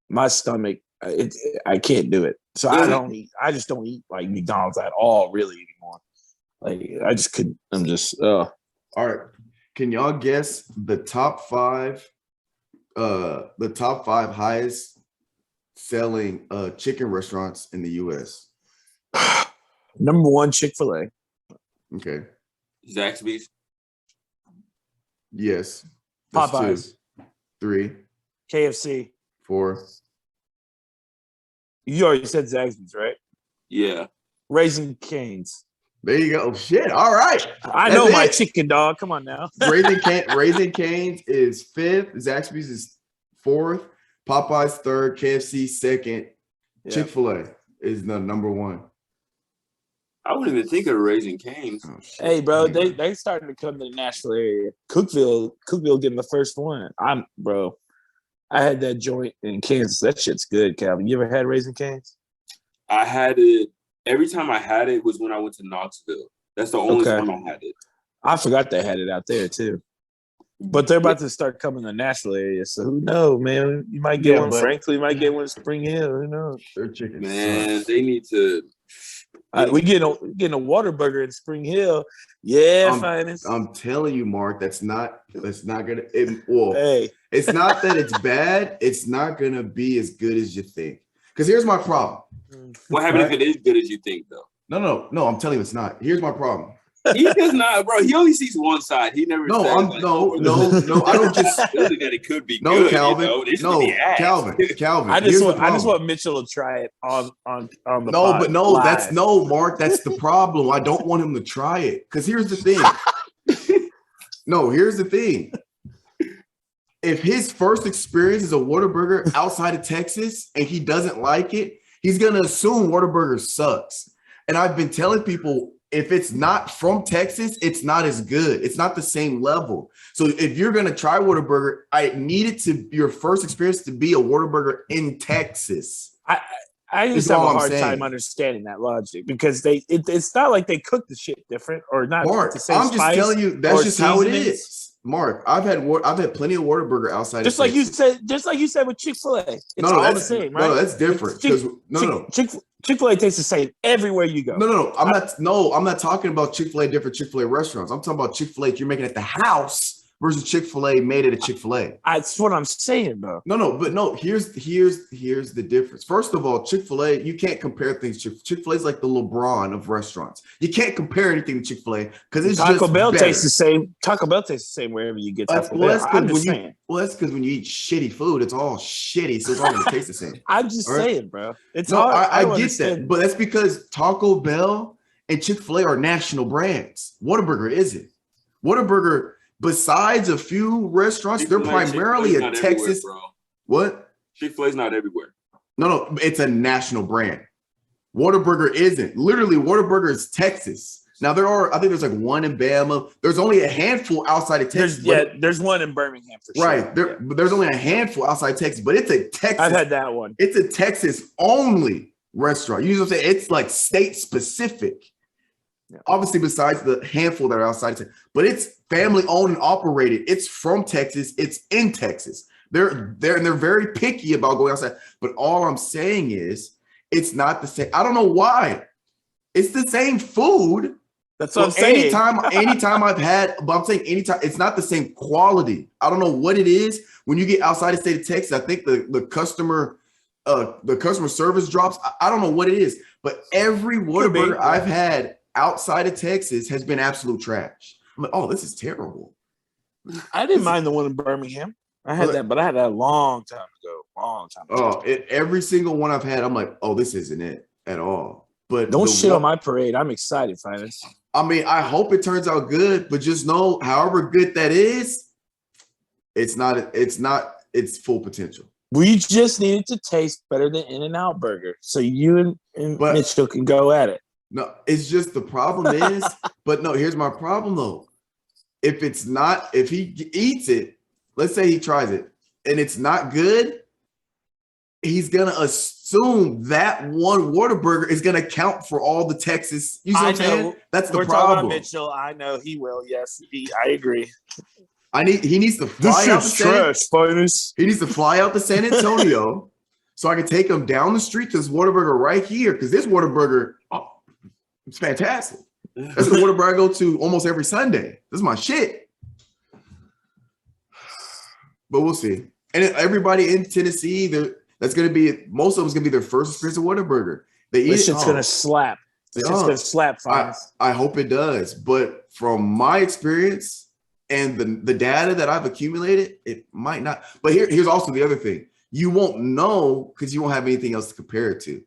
my stomach, I can't do it. So I just don't eat like McDonald's at all, really, anymore. Like I just couldn't. I'm just. All right, can y'all guess the top five highest selling chicken restaurants in the U.S.? Number 1, Chick-fil-A. Okay. Zaxby's. Yes. That's Popeyes. 2. 3. KFC. 4. You already said Zaxby's, right? Yeah. Raising Cane's. There you go. Oh, shit. All right. I That's know my it. chicken dog. Come on now. Raising Cane's is 5th. Zaxby's is 4th. Popeyes 3rd. KFC 2nd. Yeah. Chick-fil-A is the number 1. I wouldn't even think of Raising Cane's. Oh, shit. Hey, bro, Hang on. they starting to come to the Nashville area. Cookville getting the first one. I had that joint in Kansas. That shit's good, Calvin. You ever had Raising Cane's? I had it. Every time I had it was when I went to Knoxville. That's the only time I had it. I forgot they had it out there too. But they're about to start coming to the Nashville area, so who knows, man? You might get one in Franklin, you might get one in Spring Hill. Who knows? Their chicken Man, sucks. they need to. We getting a Whataburger in Spring Hill. Yeah, Finest. I'm telling you, Mark, that's not gonna. Hey, It's not that it's bad. It's not gonna be as good as you think. Because here's my problem. What happens if it is good as you think, though? No. I'm telling you, it's not. Here's my problem. He does not, bro. He only sees one side. He never. No, says, no. I don't just. that it could be No, good. Calvin. You know? This No, could be ass. Calvin. I here's just want Mitchell to try it on the No, pod but no, live. Mark. That's the problem. I don't want him to try it. Because here's the thing. No, here's the thing. If his first experience is a Whataburger outside of Texas and he doesn't like it, he's gonna assume Whataburger sucks. And I've been telling people, if it's not from Texas, it's not as good. It's not the same level. So if you're gonna try Whataburger, I need it to your first experience to be a Whataburger in Texas. I just Is have a all I'm hard saying. time understanding that logic because it's not like they cook the shit different or not Mark, the same I'm just spice telling you, that's or just how it seasonings. is. Mark, I've had plenty of Whataburger outside. Just of like Texas. you said with Chick-fil-A. It's all the same, right? No, that's different. Chick-fil-A tastes the same everywhere you go. No. I'm not talking about Chick-fil-A, different Chick-fil-A restaurants. I'm talking about Chick-fil-A you're making at the house versus Chick-fil-A made at a Chick-fil-A. That's what I'm saying, bro. No. Here's the difference. First of all, Chick-fil-A, you can't compare things. Chick-fil-A is like the LeBron of restaurants. You can't compare anything to Chick-fil-A because it's Taco just Bell better. tastes the same. Taco Bell tastes the same wherever you get Taco Bell. That's I'm just saying. that's because when you eat shitty food, it's all shitty, so it's all gonna taste the same. I'm just All right? saying, bro. It's No, hard. I don't get understand. that, but that's because Taco Bell and Chick-fil-A are national brands. Whataburger isn't. Whataburger, besides a few restaurants, they're primarily a Texas. Bro. What? Chick-fil-A's not everywhere. No, it's a national brand. Whataburger isn't. Literally, Whataburger is Texas. Now I think there's like one in Bama. There's only a handful outside of Texas. There's one in Birmingham for sure. Right. There's only a handful outside Texas, but it's a Texas. I've had that one. It's a Texas only restaurant. You know what I'm saying? It's like state specific. Yeah. Obviously, besides the handful that are outside of Texas, but it's family owned and operated. It's from Texas. It's in Texas. They're very picky about going outside. But all I'm saying is it's not the same. I don't know why. It's the same food. That's what I'm saying. Anytime I've had, but I'm saying anytime, it's not the same quality. I don't know what it is. When you get outside the state of Texas, I think the customer service drops. I don't know what it is, but every Whataburger I've had outside of Texas has been absolute trash. I'm like, oh, this is terrible. I didn't mind the one in Birmingham. I had that, but I had that a long time ago. Every single one I've had, I'm like, oh, this isn't it at all. But don't shit on my parade. I'm excited, Finance. I mean, I hope it turns out good, but just know, however good that is, it's its full potential. We just need it to taste better than In-N-Out Burger, so you and Mitchell can go at it. No, it's just the problem is, but no, here's my problem though. If he eats it, let's say he tries it, and it's not good, he's gonna assume that one Whataburger is gonna count for all the Texas. You see what I'm saying? That's the problem. Talking about Mitchell. I know he will. Yes, I agree. He needs to fly out He needs to fly out to San Antonio so I can take him down the street to this Whataburger right here because this Whataburger, it's fantastic. That's the Whataburger I go to almost every Sunday. This is my shit. But we'll see. And everybody in Tennessee, most of them is gonna be their first experience of Whataburger. They eat this shit's gonna slap. It's just gonna slap Finis. I hope it does. But from my experience and the data that I've accumulated, it might not. But here's also the other thing. You won't know because you won't have anything else to compare it to.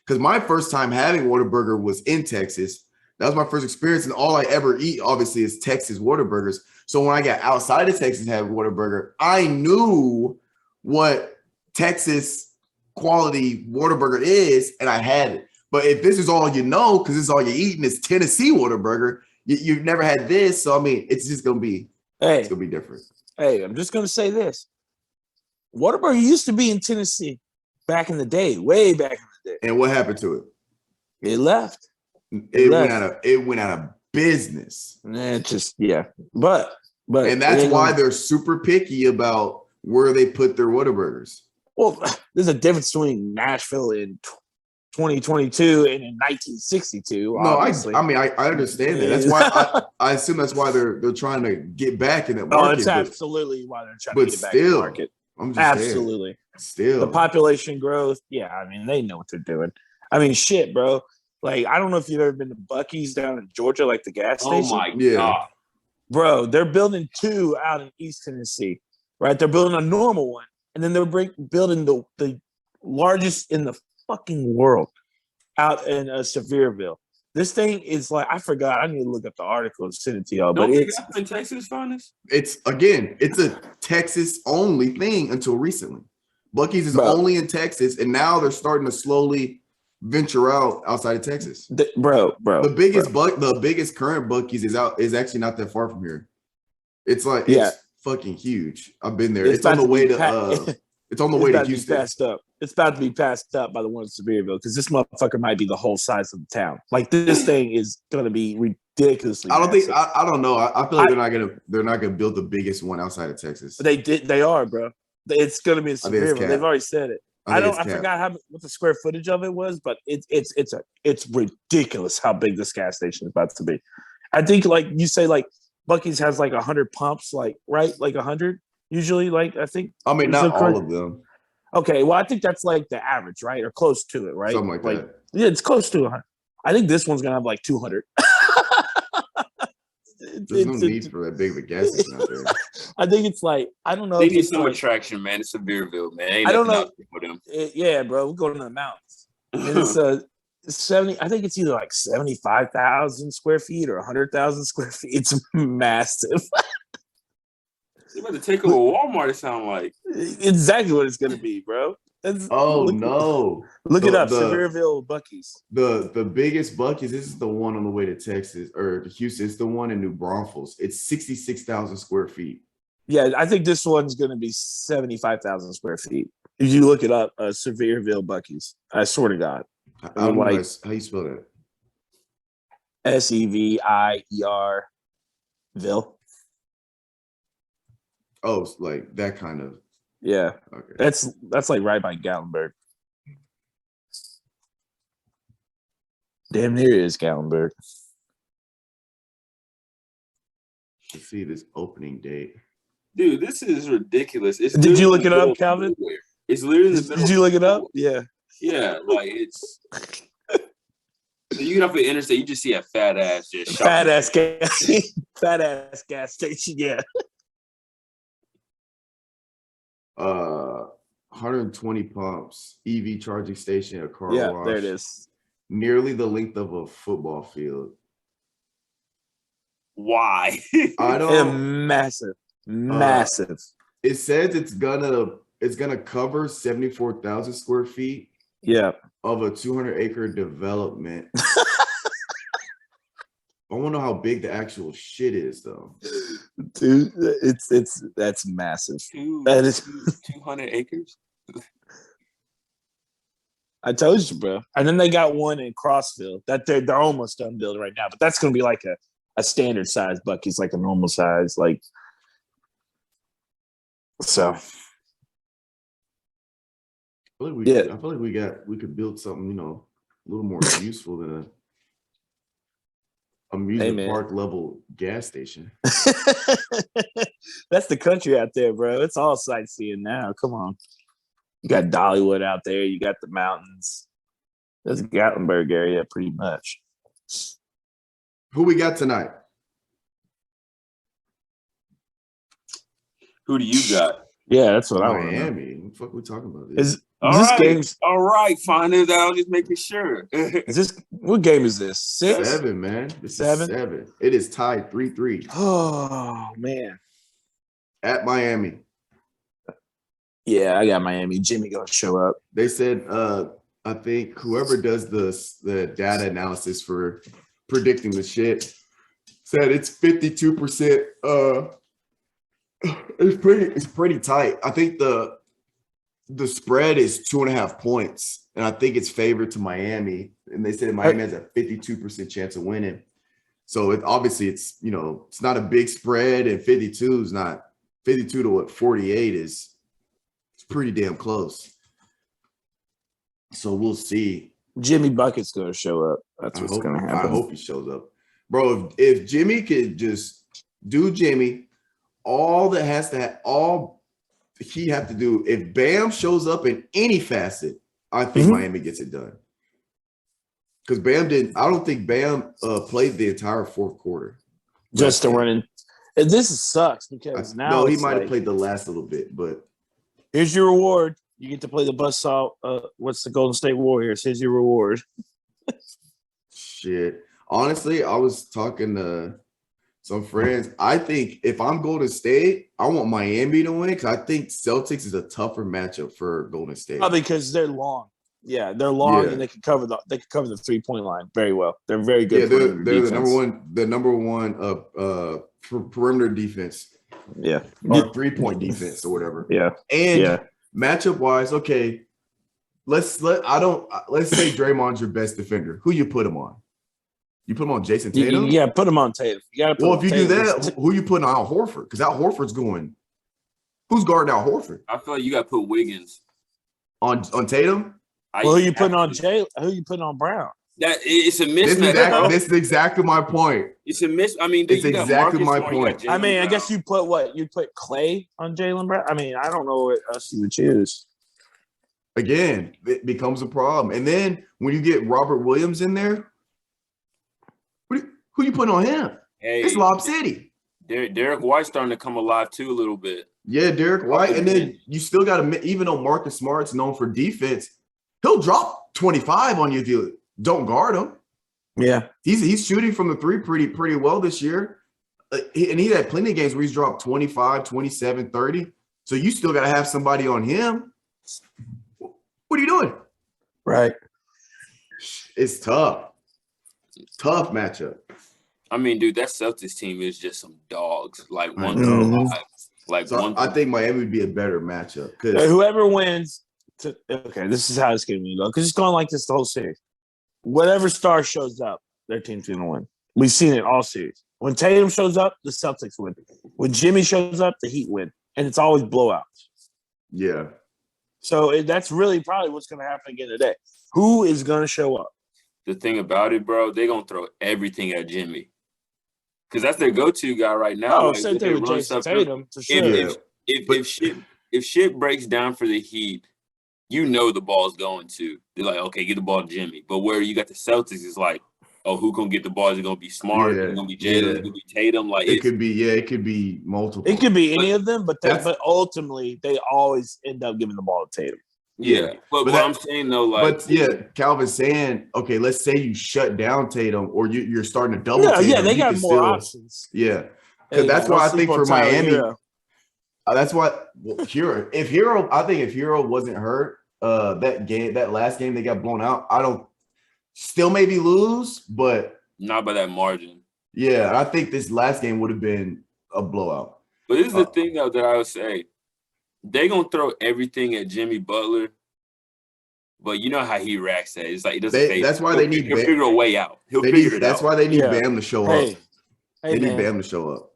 Because my first time having Whataburger was in Texas. That was my first experience, and all I ever eat, obviously, is Texas Whataburgers. So when I got outside of Texas and had Whataburger, I knew what Texas quality Whataburger is, and I had it. But if this is all you know, because this is all you're eating is Tennessee Whataburger, you've never had this. So, I mean, it's just going to be it's gonna be different. Hey, I'm just going to say this. Whataburger used to be in Tennessee back in the day, way back in the day. And what happened to it? It left. It went out of business. But and that's why they're super picky about where they put their Whataburgers. Well, there's a difference between Nashville in 2022 and in 1962. No, obviously. I understand that. That's why I assume that's why they're trying to get back in that market. Oh, it's absolutely why they're trying to get back in the market. I'm just absolutely saying, still the population growth. Yeah, I mean they know what they're doing. I mean, shit, bro. Like, I don't know if you've ever been to Buc-ee's down in Georgia, like the gas station. Oh my god, bro! They're building 2 out in East Tennessee, right? They're building a normal one, and then they're building the largest in the fucking world out in Sevierville. This thing is like, I forgot. I need to look up the article and send it to y'all. But it's in Texas, Finis. It's a Texas only thing until recently. Buc-ee's is only in Texas, and now they're starting to slowly venture out outside of Texas. The biggest current Buc-ee's is actually not that far from here. It's like it's fucking huge. I've been there. It's on the way to it's on the way to Houston. It's about to be passed up by the one in Sevierville because this motherfucker might be the whole size of the town. Like, this thing is gonna be ridiculously. I don't know. I feel like they're not gonna build the biggest one outside of Texas. They are, bro. It's gonna be in Sevierville. They've already said it. I forgot what the square footage of it was, but it's ridiculous how big this gas station is about to be. I think, like you say, like Buc-ee's has like 100 pumps, like, right, like 100 usually. Like, I think. I mean, not all of them. Okay, well, I think that's like the average, right, or close to it, right? Something like that. Yeah, it's close to 100. I think this one's gonna have like 200. There's no need for that big of a gas station out there. I think it's like, I don't know. They need some attraction, man. It's Sevierville, man. I don't know. For them. Yeah, bro, we're going to the mountains. And it's 70. I think it's either like 75,000 square feet or 100,000 square feet. It's massive. They're about to take over Walmart. It sounds like exactly what it's gonna be, bro. Look it up. Sevierville Buc-ee's. The biggest Buc-ee's. This is the one on the way to Texas or to Houston. It's the one in New Braunfels. It's 66,000 square feet. Yeah, I think this one's gonna be 75,000 square feet. If you look it up, Sevierville Buc-ee's. I swear to God. How you spell that? Sevierville. Oh, it's like that kind of. Yeah. Okay. That's like right by Gatlinburg. Damn near is Gatlinburg. Let's see this opening date. Dude, this is ridiculous. Did you look it up, Calvin? It's literally in the middle. Did you look it up? Yeah. Yeah, like it's. So you get off the interstate, you just see a fat ass just fat ass gas station. Yeah. 120 pumps, EV charging station, a car wash. Yeah, there it is. Nearly the length of a football field. Why? I don't. Massive. It says it's gonna cover 74,000 square feet. Yeah. Of a 200-acre development. I want to know how big the actual shit is, though. Dude, that's massive. That is 200 acres. I told you, bro. And then they got one in Crossville that they're almost done building right now, but that's going to be like a standard size Buc-ee's, like a normal size, like. So. I feel like we could build something, a little more useful than a amusement park level gas station. That's the country out there, bro. It's all sightseeing now. Come on. You got Dollywood out there. You got the mountains. That's the Gatlinburg area, pretty much. Who we got tonight? Who do you got? Yeah, that's what I want to know. Miami. What the fuck are we talking about? This? All right. Find it out. Just making sure. What game is this? 6? 7, man. This 7? is 7. It is tied 3-3. Oh man. At Miami. Yeah, I got Miami. Jimmy gonna show up. They said I think whoever does the data analysis for predicting the shit said it's 52%. It's pretty tight. I think the spread is 2.5 points, and I think it's favored to Miami. And they said Miami has a 52% chance of winning. So obviously it's it's not a big spread, and 52 is not 52 to what 48 is. It's pretty damn close. So we'll see. Jimmy Bucket's gonna show up. That's what's gonna happen. I hope he shows up, bro. If Jimmy could just do Jimmy. All that has to have, all he have to do, if Bam shows up in any facet, I think Miami gets it done. Because Bam didn't, I don't think Bam played the entire fourth quarter. Just to run in. And this sucks because now no, he might have played the last little bit, but here's your reward. You get to play the buzzsaw. What's the Golden State Warriors? Here's your reward. Shit. Honestly, I was talking to some friends. I think if I'm Golden State, I want Miami to win because I think Celtics is a tougher matchup for Golden State. Oh, because they're long. Yeah, they're long and they can cover the 3-point line very well. They're very good. Yeah, they're the number one perimeter defense. Yeah, or 3-point defense or whatever. Yeah, and matchup wise, okay. Let's say Draymond's your best defender. Who you put him on? You put him on Jason Tatum? Yeah, put him on Tatum. Well, if you do that, who you putting on Al Horford? Because Al Horford's going. Who's guarding Al Horford? I feel like you got to put Wiggins on Tatum. Who you putting on Jay? Who you putting on Brown? That it's a mismatch. This is exactly my point. It's a miss. I mean, it's exactly my point. I mean, I guess you put what? You put Clay on Jaylen Brown. I mean, I don't know what else you would choose. Again, it becomes a problem. And then when you get Robert Williams in there. Who you putting on him? Hey, it's Lob City. Derek White's starting to come alive too a little bit. Yeah, Derek White. And then you still got to, even though Marcus Smart's known for defense, he'll drop 25 on you if you don't guard him. Yeah. He's shooting from the three pretty well this year. And he had plenty of games where he's dropped 25, 27, 30. So you still got to have somebody on him. What are you doing? Right. It's tough. Tough matchup. I mean, dude, that Celtics team is just some dogs. Like one, I think Miami would be a better matchup. Whoever wins, okay, this is how it's going to go because it's going like this the whole series. Whatever star shows up, their team's going to win. We've seen it all series. When Tatum shows up, the Celtics win. When Jimmy shows up, the Heat win, and it's always blowouts. Yeah. So that's really probably what's going to happen again today. Who is going to show up? The thing about it, bro, they're going to throw everything at Jimmy. Because that's their go-to guy right now. Oh, same thing with Jason Tatum, for sure. If shit breaks down for the Heat, you know the ball's going to. They're like, okay, get the ball to Jimmy. But where you got the Celtics, it's like, oh, who going to get the ball? Is it going to be Smart? Is it going to be Jalen? Is it going to be Tatum? Like it could be multiple. It could be any of them, but ultimately they always end up giving the ball to Tatum. Yeah, but I'm saying though, like, but yeah, Calvin's saying, okay, let's say you shut down Tatum, or you're starting to double. Tatum, yeah, they got more options. Yeah, because that's why I think for Miami, that's why Hero. If Hero wasn't hurt, that last game they got blown out. I don't still maybe lose, but not by that margin. Yeah, I think this last game would have been a blowout. But this is the thing though that I would say. They're going to throw everything at Jimmy Butler, but you know how he racks that. It's like it doesn't. That's why they need. He'll figure a way out. That's why they need Bam to show up. They need Bam to show up.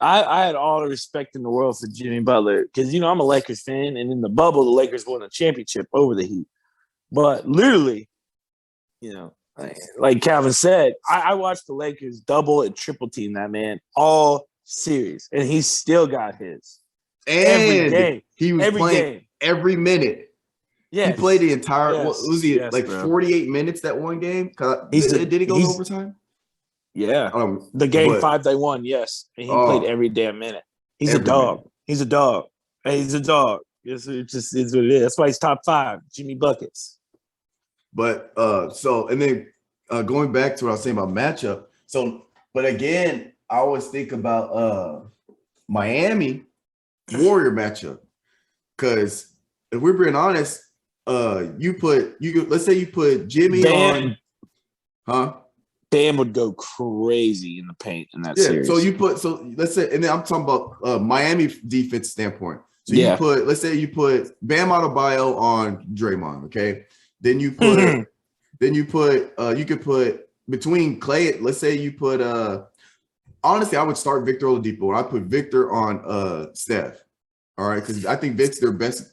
I had all the respect in the world for Jimmy Butler because I'm a Lakers fan, and in the bubble, the Lakers won a championship over the Heat. But literally, like Calvin said, I watched the Lakers double and triple team that man all series, and he still got his. And every game. He was playing every minute. Yes. He played the entire. Yes. What was he like? Bro. 48 minutes that one game. Did he go to overtime? Yeah. The game 5 they won. Yes, and he played every damn minute. He's a dog. Minute. He's a dog. And he's a dog. It just is what it is. That's why he's top 5. Jimmy buckets. But and then going back to what I was saying about matchup. So, but again, I always think about Miami Warrior matchup, because if we're being honest, let's say you put Jimmy on, huh? Bam would go crazy in the paint in that series. So let's say, and then I'm talking about Miami defense standpoint. So let's say you put Bam Adebayo on Draymond, okay? Then you put you could put between Clay, let's say you put honestly, I would start Victor Oladipo and I put Victor on Steph. All right, because I think Vic's their best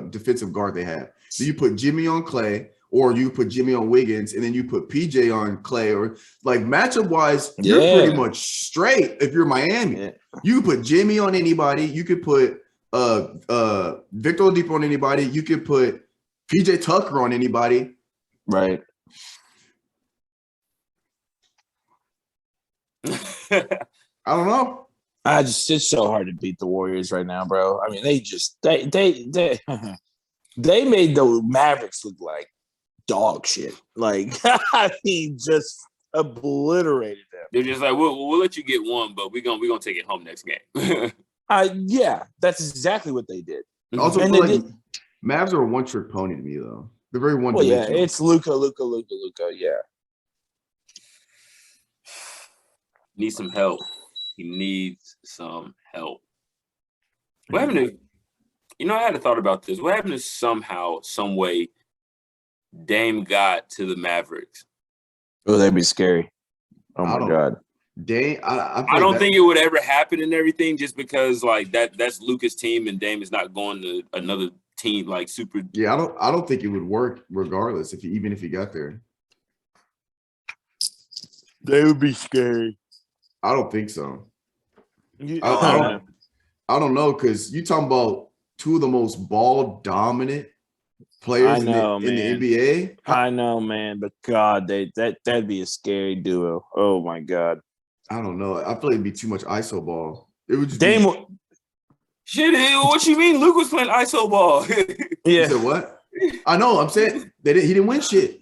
defensive guard they have. So you put Jimmy on Clay, or you put Jimmy on Wiggins, and then you put PJ on Clay, or like matchup wise, you're pretty much straight if you're Miami. Yeah. You could put Jimmy on anybody, you could put Victor Oladipo on anybody, you could put PJ Tucker on anybody. Right. I don't know. It's so hard to beat the Warriors right now, bro. I mean, they made the Mavericks look like dog shit. Like, I mean, just obliterated them. They're just like, we'll let you get one, but we're gonna take it home next game. Yeah, that's exactly what they did. Also, and like Mavs are a one-trick pony to me, though. They're very one-dimensional. Yeah, it's Luka. Yeah. Needs some help. He needs some help. What happened to, I had a thought about this. What happened to somehow, some way, Dame got to the Mavericks? Oh, that'd be scary. Oh my God. Dame, I don't think it would ever happen and everything, just because like that's Luka's team and Dame is not going to another team like super. Yeah, I don't think it would work regardless even if he got there. They would be scary. I don't think so. I don't know, because you talking about two of the most ball dominant players in the NBA. I know, man, but God, that'd be a scary duo. Oh my God. I don't know. I feel like it'd be too much ISO ball. It would just Shit, what you mean? Luke was playing ISO ball. Yeah. You said what? I know. I'm saying he didn't win shit.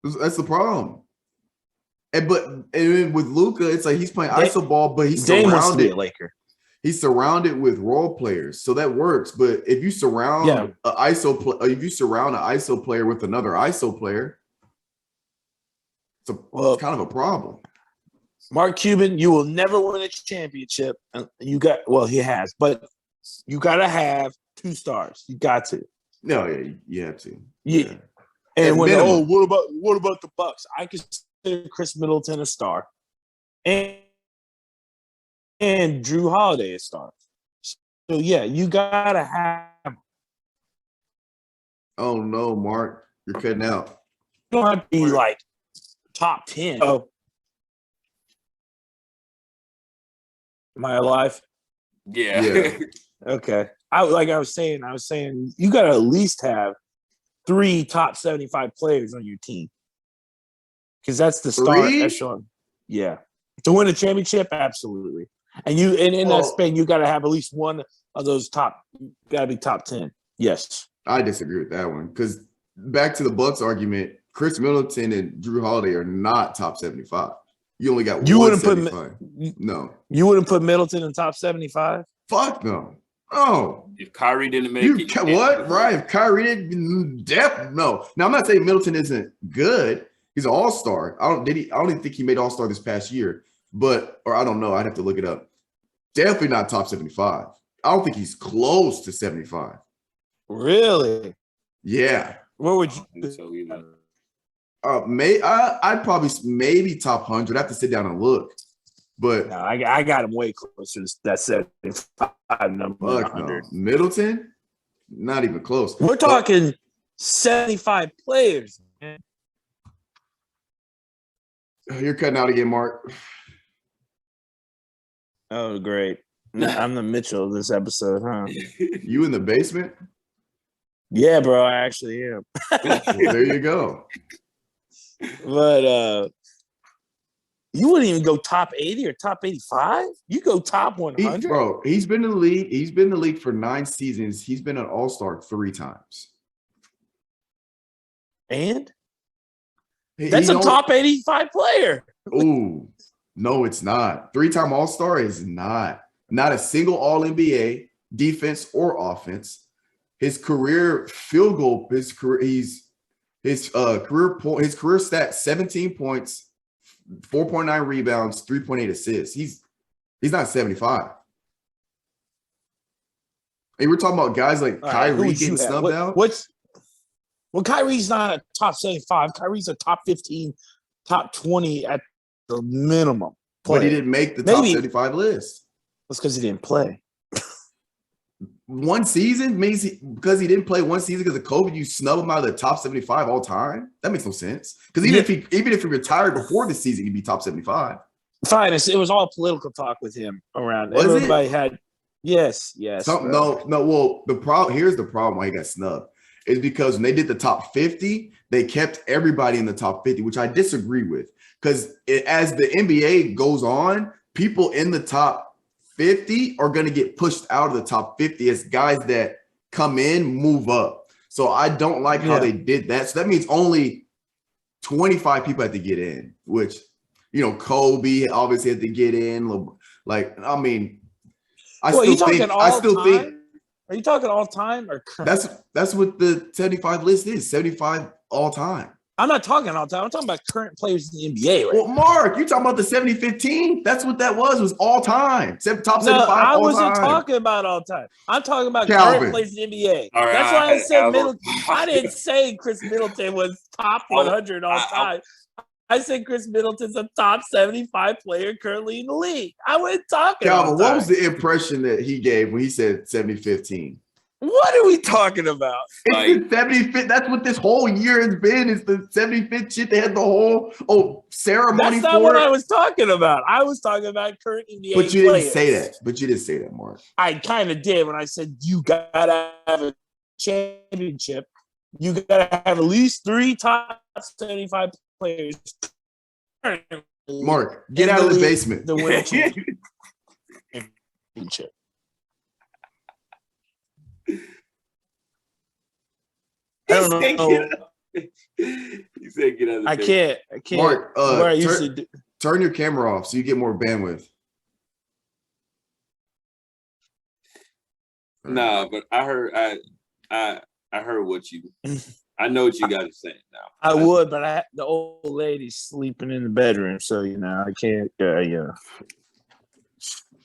That's the problem. And with Luka, it's like he's playing ISO ball, but he's surrounded. He's surrounded with role players, so that works. But if you surround an ISO player with another ISO player, it's kind of a problem. Mark Cuban, you will never win a championship. He has, but you got to have 2 stars. You got to. No, yeah, you have to. Yeah. And what about the Bucks? I consider Chris Middleton a star, and Drew Holiday a star. So yeah, you gotta have. Oh no, Mark, you're cutting out. You don't have to be like top 10. Oh, am I alive? Yeah. Okay. I was saying, you gotta at least have 3 top 75 players on your team, because that's the star echelon. Yeah, to win a championship, absolutely. And in that span, you got to have at least one of those top. Got to be top 10. Yes, I disagree with that one, because back to the Bucks argument, Chris Middleton and Drew Holiday are not top 75. You only got one 75. No, you wouldn't put Middleton in top 75. Fuck no. Oh, if Kyrie didn't make it, what? Right? If Kyrie didn't, no. Now I'm not saying Middleton isn't good. He's an all-star. I don't even think he made all-star this past year, or I don't know. I'd have to look it up. Definitely not top 75. I don't think he's close to 75. Really? Yeah. What would you? I'd probably maybe top 100. I have to sit down and look. But no, I got him way closer to that 75 number. 100. No. Middleton, not even close. We're talking 75 players, man. You're cutting out again, Mark. Oh, great. I'm the Mitchell of this episode, huh? You in the basement? Yeah, bro, I actually am. Well, there you go. But you wouldn't even go top 80 or top 85? You go top 100? Bro, he's been in the league. He's been in the league for 9 seasons. He's been an all-star 3 times. And that's a top 85 player. Ooh, no, it's not. 3-time all-star is not a single all-NBA defense or offense. His career field goal, his career stat 17 points, 4.9 rebounds, 3.8 assists. He's not 75. And we're talking about guys like Kyrie getting snubbed out. Kyrie's not a top 75. Kyrie's a top 15, top 20 at the minimum. But he didn't make the top 75 list. That's because he didn't play. One season means because he didn't play one season because of COVID, you snub him out of the top 75 all time? That makes no sense. Because even if he retired before the season, he'd be top 75. Fine. It was all political talk with him around. Was Everybody it? had yes. No. Well, here's the problem why he got snubbed. Is because when they did the top 50, they kept everybody in the top 50, which I disagree with. Because as the NBA goes on, people in the top 50 are going to get pushed out of the top 50 as guys that come in, move up. So I don't like how they did that. So that means only 25 people had to get in, which, Kobe obviously had to get in. Like, I mean, I still think. Are you talking all time or current? That's what the 75 list is. 75 all time. I'm not talking all time. I'm talking about current players in the NBA. Right? Well, Mark, you talking about the 70-15? That's what that was all time. Top 75 all time. I wasn't talking about all time. I'm talking about current players in the NBA. All right, that's why I said Calvin. Middleton. I didn't say Chris Middleton was top 100 all time. I said Chris Middleton's a top 75 player currently in the league. I wasn't talking Calvin, all time. what was the impression that he gave when he said 70-15? What are we talking about? It's the 75th. That's what this whole year has been. It's the 75th shit. They had the whole ceremony. That's not what I was talking about. I was talking about current NBA But you players. didn't say that. But you didn't say that, Mark. I kind of did when I said you gotta have a championship. You gotta have at least 3 top 75 players. Mark, get out of the basement. The win championship. I don't know. He said, "Get out of the I can't. Mark, where I used to turn your camera off so you get more bandwidth. Nah, but I heard. I heard what you. I know what you got to say now. I would, but the old lady's sleeping in the bedroom, so I can't.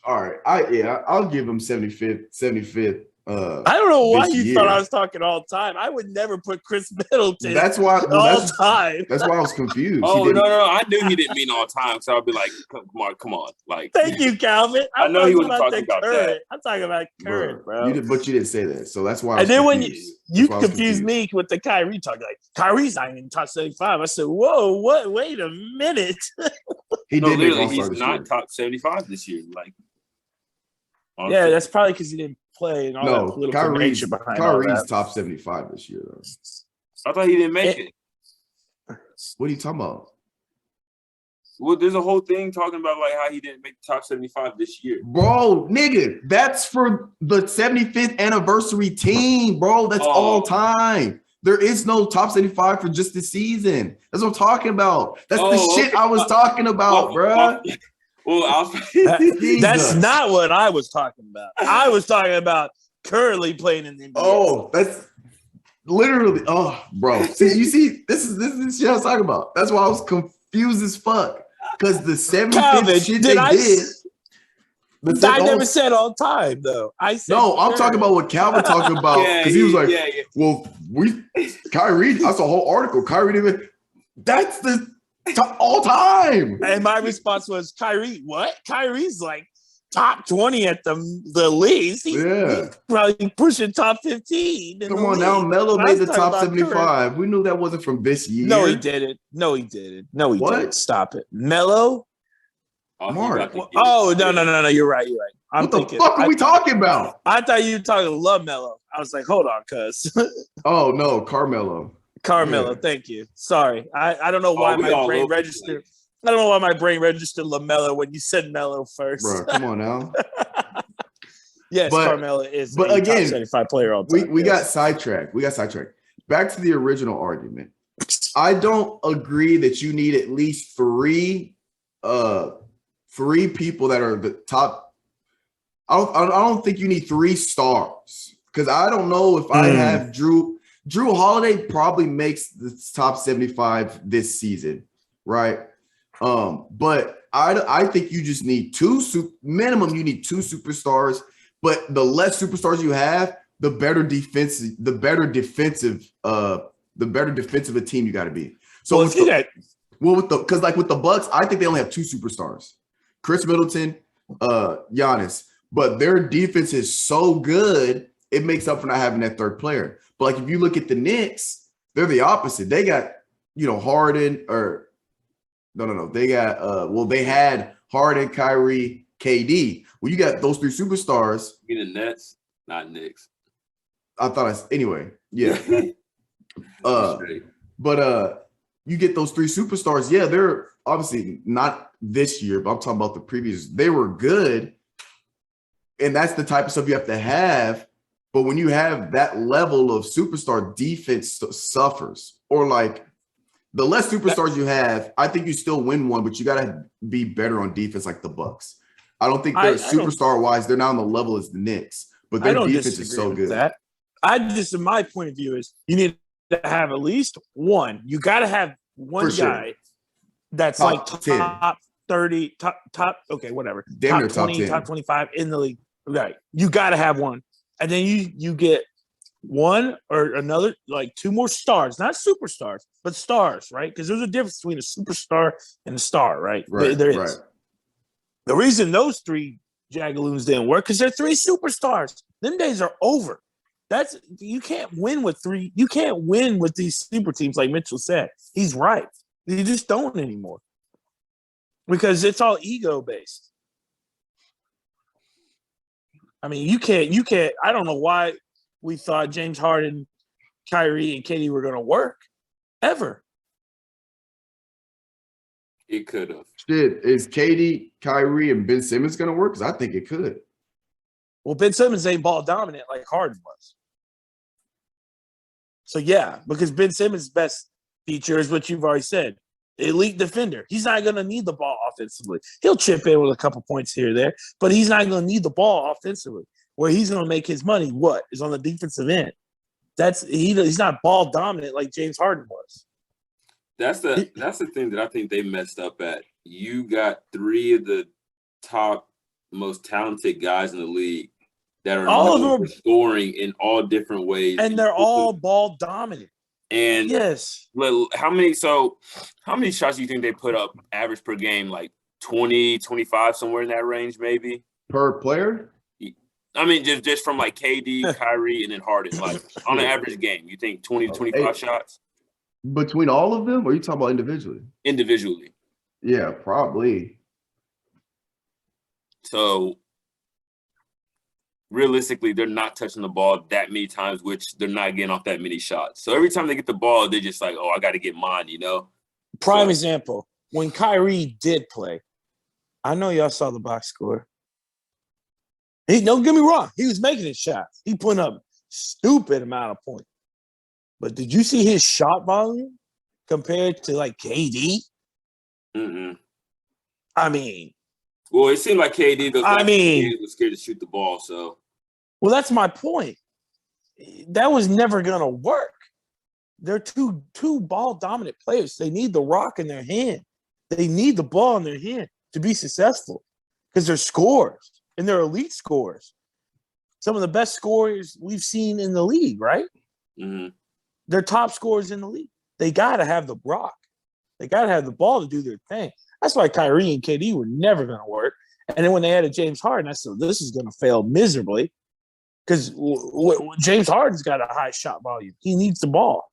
All right, I'll give him 75th. I don't know why you thought I was talking all time. I would never put Chris Middleton. That's why all time. That's why I was confused. Oh no! I knew he didn't mean all time, so I'd be like, "Mark, come on!" Like, thank you, Calvin. I know he wasn't talking about that. I'm talking about current, bro. But you didn't say that, so that's why. And then when you confused me with the Kyrie talk, like Kyrie's not even top 75. I said, "Whoa, what? Wait a minute." He did make literally, All-Star he's not top 75 this year. Like, yeah, that's probably because he didn't play and all that political nature behind Kyrie's top 75 this year, though. I thought he didn't make it. What are you talking about? Well, there's a whole thing talking about like how he didn't make the top 75 this year. Bro, nigga, that's for the 75th anniversary team, bro. That's all time. There is no top 75 for just this season. That's what I'm talking about. That's the shit I was talking about, bro. Well, that's not what I was talking about. I was talking about currently playing in the NBA. Oh, that's literally, bro. This is shit I was talking about. That's why I was confused as fuck. Because the 75th shit they did. I never said all time, though. I said I'm talking about what Calvin talking about. Because he was like, well, Kyrie, that's a whole article. Kyrie didn't even, that's the all time. And my response was, Kyrie, what? Kyrie's like top 20 at the least. He's probably pushing top 15. Come on now, Melo made the top 75. We knew that wasn't from this year. No, he didn't. No, he didn't. Stop it. Melo? Mark. Oh, no. You're right. What the fuck are we talking about? I thought you were talking LaMelo. I was like, hold on, cuz. Oh no, Carmelo. Carmelo, thank you. Sorry. I don't know why my brain registered. I don't know why my brain registered LaMelo when you said Melo first. Bro, come on now. Yes, Carmelo is but a again, top 75 player all time. We got sidetracked. Back to the original argument. I don't agree that you need at least three people that are the top. I don't think you need 3 stars, because I don't know if I have Drew Holiday probably makes the top 75 this season, right? But I think you just need minimum. You need 2 superstars, but the less superstars you have, the better defensive a team you got to be. So with the Bucks, I think they only have 2 superstars, Chris Middleton, Giannis, but their defense is so good it makes up for not having that third player. But like if you look at the Knicks, they're the opposite. They got Harden or no. They got they had Harden, Kyrie, KD. Well, you got those 3 superstars. You mean the Nets, not Knicks. Anyway, yeah. But you get those 3 superstars. Yeah, they're obviously not this year, but I'm talking about the previous. They were good, and that's the type of stuff you have to have. But when you have that level of superstar, defense suffers. Or like the less superstars you have, I think you still win one, but you got to be better on defense, like the Bucks. I don't think they're superstar wise. They're not on the level as the Knicks, but their defense is so good. In my point of view, is you need to have at least one. You got to have one guy that's top 30, top. Okay, whatever. Damn top 20, top 25 in the league. Right. You got to have one. And then you get one or another, like 2 more stars, not superstars, but stars, right? Because there's a difference between a superstar and a star, right? There is. Right. The reason those 3 Jagaloons didn't work because they're 3 superstars. Them days are over. You can't win with 3. You can't win with these super teams, like Mitchell said. He's right. You just don't anymore because it's all ego based. I mean, you can't. I don't know why we thought James Harden, Kyrie, and KD were going to work ever. It could have. Shit, is KD, Kyrie, and Ben Simmons going to work? Because I think it could. Well, Ben Simmons ain't ball dominant like Harden was. So, yeah, because Ben Simmons' best feature is what you've already said. Elite defender. He's not going to need the ball offensively. He'll chip in with a couple points here or there, but he's not going to need the ball offensively. Where he's going to make his money, is on the defensive end. He's not ball dominant like James Harden was. That's the thing that I think they messed up at. You got 3 of the top most talented guys in the league that are all of them scoring in all different ways, and they're all ball dominant. And yes, how many shots do you think they put up average per game? Like 20, 25, somewhere in that range, maybe per player. I mean, just from like KD, Kyrie, and then Harden, like on an average game, you think 20 to 25 shots between all of them, or are you talking about individually? Individually, yeah, probably. So realistically, they're not touching the ball that many times, which they're not getting off that many shots. So every time they get the ball, they're just like, oh, I got to get mine, Prime example, when Kyrie did play, I know y'all saw the box score. Don't get me wrong, he was making his shots. He putting up stupid amount of points. But did you see his shot volume compared to like KD? Mm-mm. I mean, well, it seemed like KD was scared to shoot the ball. So, well, that's my point. That was never gonna work. They're two ball dominant players. They need the rock in their hand. They need the ball in their hand to be successful because they're scorers and they're elite scorers. Some of the best scorers we've seen in the league, right? Mm-hmm. They're top scorers in the league. They got to have the rock. They got to have the ball to do their thing. That's why Kyrie and KD were never going to work. And then when they added James Harden, I said, this is going to fail miserably because James Harden's got a high shot volume. He needs the ball.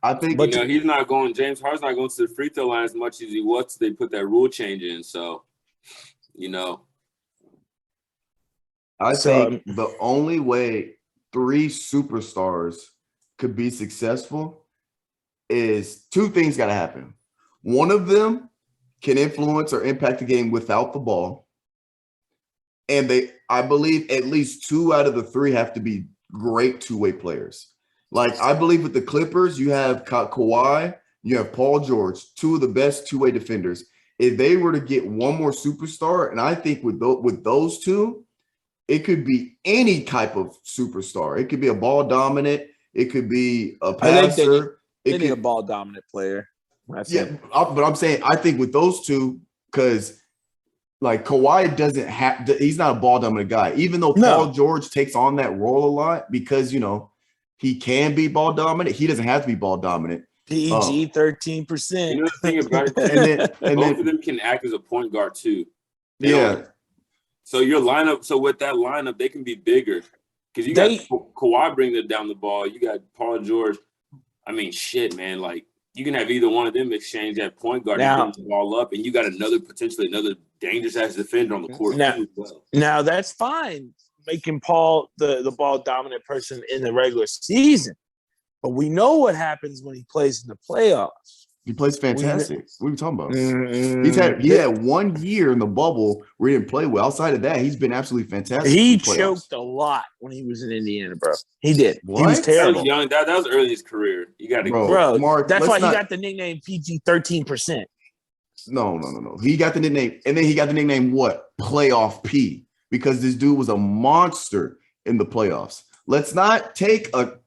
I think he's not going. James Harden's not going to the free throw line as much as he was. They put that rule change in, so You know, I think the only way 3 superstars could be successful is 2 things got to happen. One of them can influence or impact the game without the ball. And I believe at least 2 out of the 3 have to be great two-way players. Like, I believe with the Clippers, you have Kawhi, you have Paul George, 2 of the best two-way defenders. If they were to get one more superstar, and I think with those 2, it could be any type of superstar. It could be a ball dominant. It could be a passer. They need a ball dominant player. But I'm saying I think with those 2, because like Kawhi doesn't have, he's not a ball dominant guy. Even though Paul George takes on that role a lot because he can be ball dominant. He doesn't have to be ball dominant. PG 13%. You know the thing about it, and both of them can act as a point guard too. So your lineup, with that lineup, they can be bigger because you got Kawhi bringing it down the ball. You got Paul George. I mean, shit, man. Like, you can have either one of them exchange that point guard and bring the ball up, and you got potentially another dangerous ass defender on the court too as well. Now that's fine, making Paul the ball dominant person in the regular season, but we know what happens when he plays in the playoffs. He plays fantastic. What are we talking about? He had 1 year in the bubble where he didn't play well. Outside of that, he's been absolutely fantastic. He choked a lot when he was in Indiana, bro. He did. What? He was terrible. That was young. That was early in his career. You got to bro. Mark, that's why he got the nickname PG 13%. No. He got the nickname, and then he got the nickname what? Playoff P, because this dude was a monster in the playoffs. Let's not take a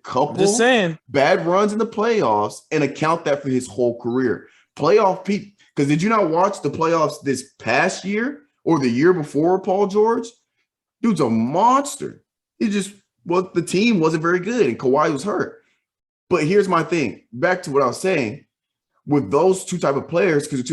couple bad runs in the playoffs and account that for his whole career. Playoff Pete, because did you not watch the playoffs this past year or the year before Paul George? Dude's a monster. The team wasn't very good and Kawhi was hurt. But here's my thing. Back to what I was saying. With those 2 type of players, because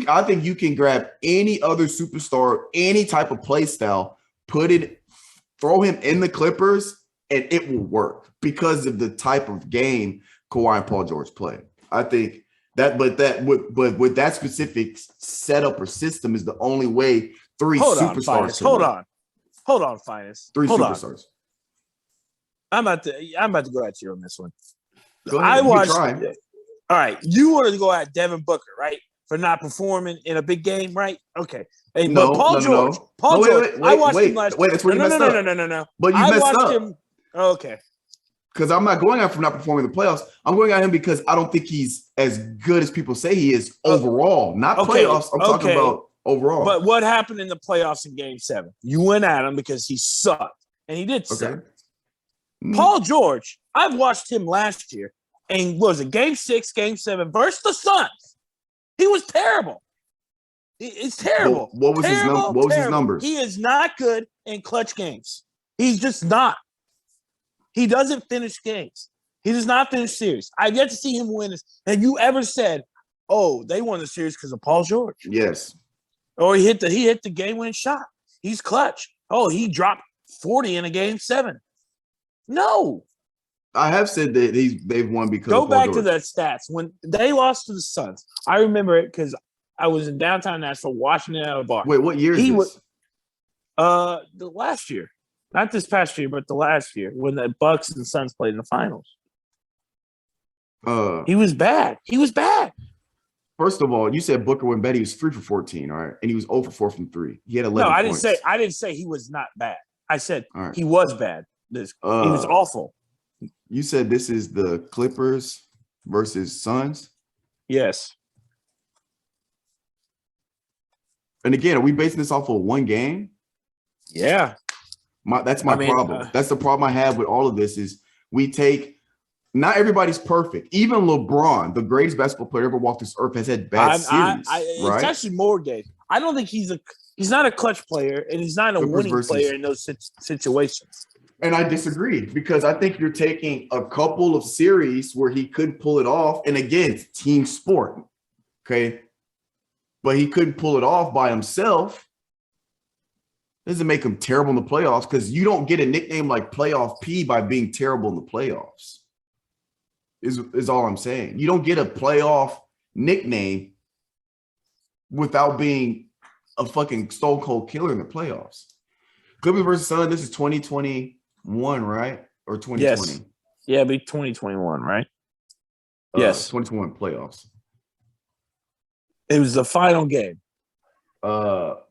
I think you can grab any other superstar, any type of play style, throw him in the Clippers, and it will work because of the type of game Kawhi and Paul George play. I think that, with that specific setup or system is the only way 3 superstars. Hold on, Finest. 3 superstars. I'm about to go at you on this one. Go ahead. All right, you wanted to go at Devin Booker, right? For not performing in a big game, right? Okay. Hey, no, but Paul George. No. Paul George. I watched him last year. That's where you messed up. No. But you messed up. Him. Okay. Because I'm not going at him for not performing in the playoffs. I'm going at him because I don't think he's as good as people say he is overall. Not playoffs. I'm talking about overall. But what happened in the playoffs in Game 7? You went at him because he sucked. And he did suck. Paul George, I've watched him last year. And was it Game 6, Game 7 versus the Suns? He was terrible. It's terrible. What was his numbers? He is not good in clutch games. He's just not. He doesn't finish games. He does not finish series. I've yet to see him win this. Have you ever said, "Oh, they won the series because of Paul George"? Yes. Or he hit the game-winning shot. He's clutch. Oh, he dropped 40 in a Game 7. No. I have said that they've won because go of Paul back George. to that stats when they lost to the Suns. I remember it because I was in downtown Nashville watching it at a bar. Wait, what year is this? The last year, not this past year, but the last year when the Bucks and Suns played in the finals. He was bad. First of all, you said Booker went bad. He was 3 for 14, all right, and he was 0 for 4 from 3. He had 11. No, I points. didn't say he was not bad. I said right. He was bad. He was awful. You said this is the Clippers versus Suns? Yes. And again, are we basing this off of one game? Yeah. That's my problem. That's the problem I have with all of this is not everybody's perfect. Even LeBron, the greatest basketball player ever walked this earth, has had bad series. Right? It's actually more game. I don't think he's not a clutch player, and he's not a winning player in those situations. And I disagree because I think you're taking a couple of series where he could pull it off. And again, it's team sport. Okay. But he couldn't pull it off by himself. Doesn't make him terrible in the playoffs because you don't get a nickname like Playoff P by being terrible in the playoffs. Is all I'm saying. You don't get a playoff nickname without being a fucking stone cold killer in the playoffs. Clippers versus Suns. This is 2021, right? Or 2020? Yes. Yeah, it'd be 2021, right? Yes. 2021 playoffs. It was the final game. So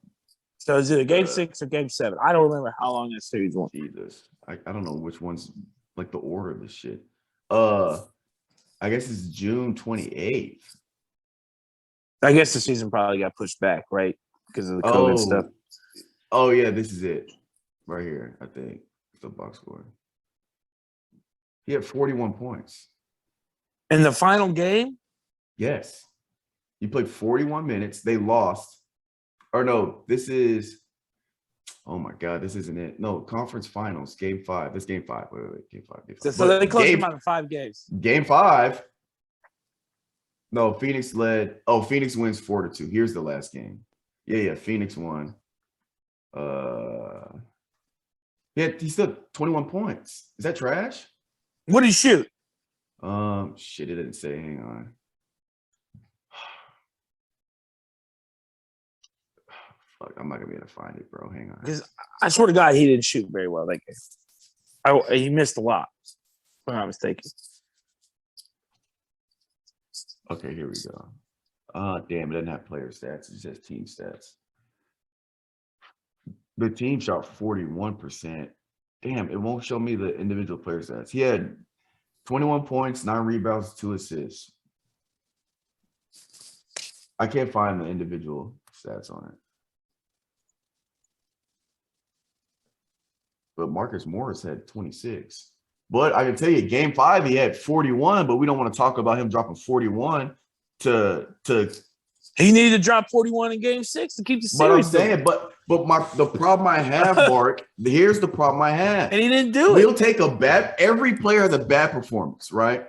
is it a game 6 or game 7? I don't remember how long that series went. Jesus. I don't know which one's like the order of this shit. I guess it's June 28th. I guess the season probably got pushed back, right? Because of the COVID stuff. Oh, yeah, this is it. Right here, I think. The box score. He had 41 points. In the final game? Yes. He played 41 minutes. They lost. Or no, this is – oh, my God, this isn't it. No, conference finals, game 5. This game 5. Wait. Game 5. So they closed him out in 5 games. Game 5. No, Phoenix led. Oh, Phoenix wins 4-2. Here's the last game. Yeah. Phoenix won. He still 21 points. Is that trash? What did he shoot? Shit, it didn't say. Hang on. Fuck, I'm not gonna be able to find it, bro. Hang on. Because I swear to God, he didn't shoot very well that game. He missed a lot, if I'm not mistaken. Okay, here we go. Damn, it doesn't have player stats. It just has team stats. The team shot 41%. Damn, it won't show me the individual player stats. He had 21 points, 9 rebounds, 2 assists. I can't find the individual stats on it. But Marcus Morris had 26. But I can tell you, game 5, he had 41, but we don't want to talk about him dropping 41 to he needed to drop 41 in game 6 to keep the series. But I'm saying, but the problem I have, Mark, here's the problem I have. And he didn't do it. He'll take a bad – every player has a bad performance, right?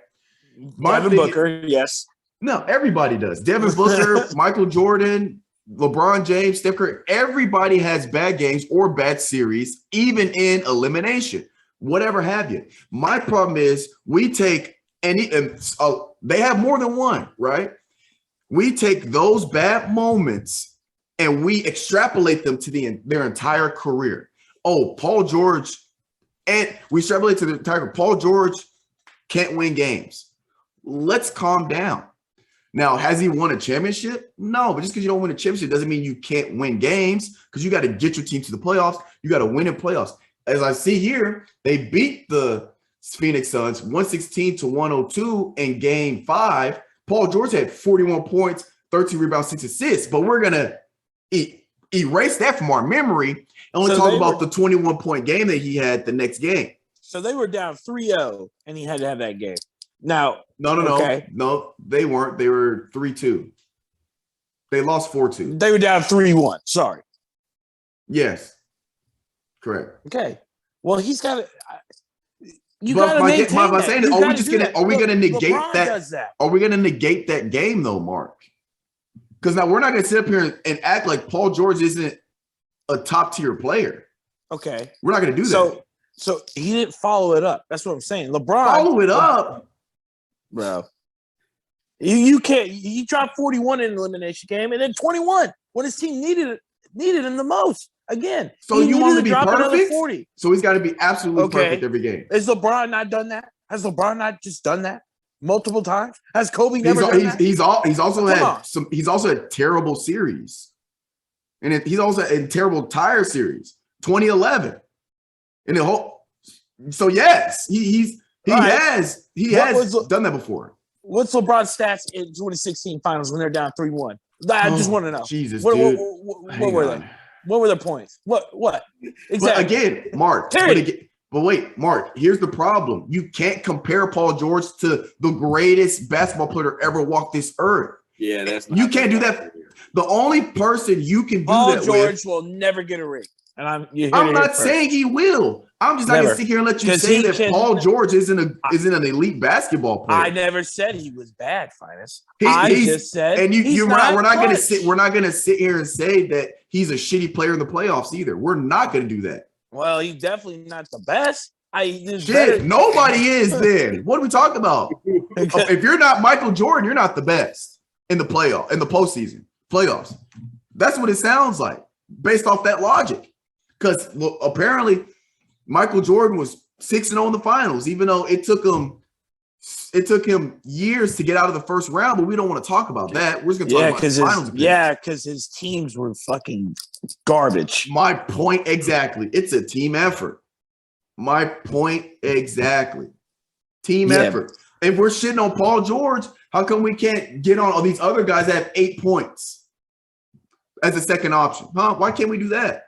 Devin Booker, yes. No, everybody does. Devin Booker, Michael Jordan, LeBron James, Steph Curry. Everybody has bad games or bad series, even in elimination, whatever have you. My problem is we take they have more than one, right? We take those bad moments and we extrapolate them to their entire career. Oh, Paul George, and we extrapolate to the entire Paul George can't win games. Let's calm down. Now, has he won a championship? No, but just because you don't win a championship doesn't mean you can't win games, because you got to get your team to the playoffs. You got to win in playoffs. As I see here, they beat the Phoenix Suns 116-102 in game 5. Paul George had 41 points, 13 rebounds, 6 assists, but we're going to erase that from our memory and only talk about the 21-point game that he had the next game. So they were down 3-0, and he had to have that game. Now, No, they weren't. They were 3-2. They lost 4-2. They were down 3-1. Sorry. Yes, correct. Okay. Well, he's got to. You got to maintain that. Are we going to negate LeBron does that? Are we going to negate that game though, Mark? Because now we're not going to sit up here and act like Paul George isn't a top tier player. Okay. We're not going to do that. So he didn't follow it up. That's what I'm saying. LeBron follow it up, bro. You can't. He dropped 41 in the elimination game, and then 21 when his team needed him the most. Again, so you want to be perfect? 40. So he's got to be absolutely perfect every game. Has LeBron not done that? Has LeBron not just done that multiple times? Has Kobe never done that? He's also had terrible series, and he's also in terrible tire series. 2011, and the whole. So yes, he has done that before. What's LeBron's stats in 2016 finals when they're down 3-1? I just want to know. Jesus, what were on. they? What were their points? What? Exactly. But again, Mark. But wait, Mark, here's the problem. You can't compare Paul George to the greatest basketball player to ever walk this earth. Yeah, you can't do that. The only person you can do Paul that George with, will never get a ring. And I'm not saying he will. I'm just not going to sit here and let you say that Paul George isn't an elite basketball player. I never said he was bad, Finis. I just said we're not going to sit here and say that he's a shitty player in the playoffs either. We're not going to do that. Well, he's definitely not the best. Nobody is then. What are we talking about? If you're not Michael Jordan, you're not the best in the postseason. Playoffs. That's what it sounds like based off that logic. Because apparently Michael Jordan was 6-0 in the finals, even though it took him years to get out of the first round, but we don't want to talk about that. We're just going to talk about the finals. Because his teams were fucking garbage. My point exactly. It's a team effort. My point exactly. Team effort. If we're shitting on Paul George, how come we can't get on all these other guys that have 8 points as a second option? Huh? Why can't we do that?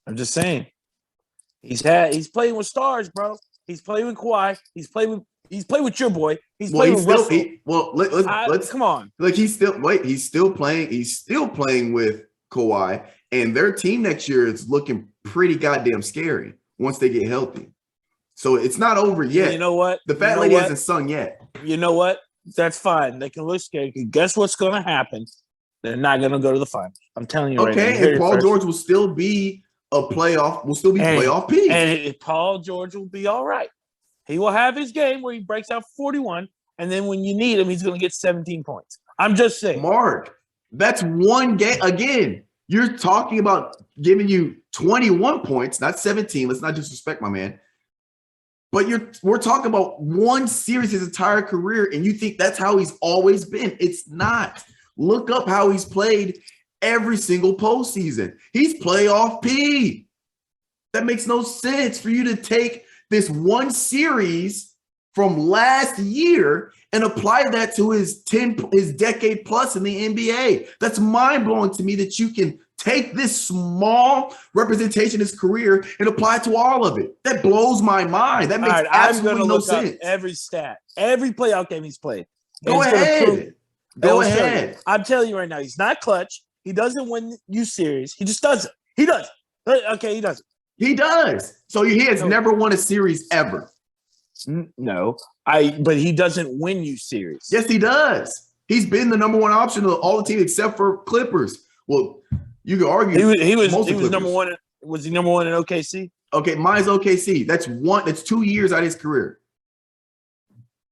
I'm just saying. He's playing with stars, bro. He's playing with Kawhi. He's playing with your boy. He's playing with Russell. Let's come on. Like he's still playing with Kawhi, and their team next year is looking pretty goddamn scary once they get healthy. So it's not over yet. You know what? The fat lady hasn't sung yet. You know what? That's fine. They can look scared. Guess what's going to happen? They're not going to go to the finals. I'm telling you right now. Okay, and Paul George will still be playoff P. And Paul George will be all right. He will have his game where he breaks out 41, and then when you need him, he's going to get 17 points. I'm just saying. Mark, that's one game. Again, you're talking about giving you 21 points, not 17. Let's not disrespect my man. But we're talking about one series his entire career, and you think that's how he's always been. It's not. Look up how he's played every single postseason. He's playoff P. That makes no sense for you to take this one series from last year and apply that to his decade plus in the NBA. That's mind-blowing to me that you can take this small representation of his career and apply it to all of it. That blows my mind. That makes absolutely no sense. Every stat, every playoff game he's played. Go ahead. Go ahead. I'm telling you right now, he's not clutch. He doesn't win you series. He just doesn't. He does. Okay, he doesn't. He does. So he has never won a series ever. No, but he doesn't win you series. Yes, he does. He's been the number one option of all the teams except for Clippers. Well, you could argue he was number one. Was he number one in OKC? Okay, mine's OKC. That's 2 years out of his career.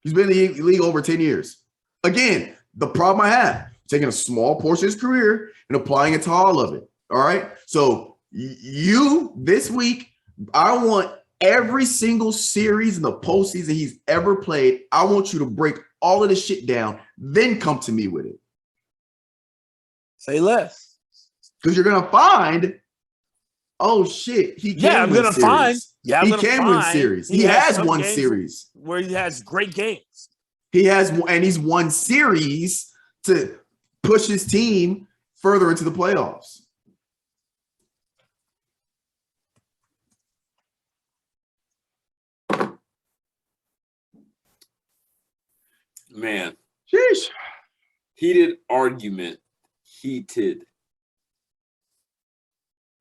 He's been in the league over 10 years. Again, the problem I have, taking a small portion of his career and applying it to all of it. All right. So this week, I want every single series in the postseason he's ever played. I want you to break all of this shit down, then come to me with it. Say less. Because you're gonna find, oh shit, he can win series. He can win series. He has won series where he has great games. He's won series to push his team further into the playoffs. Man. Sheesh. Heated argument. Heated.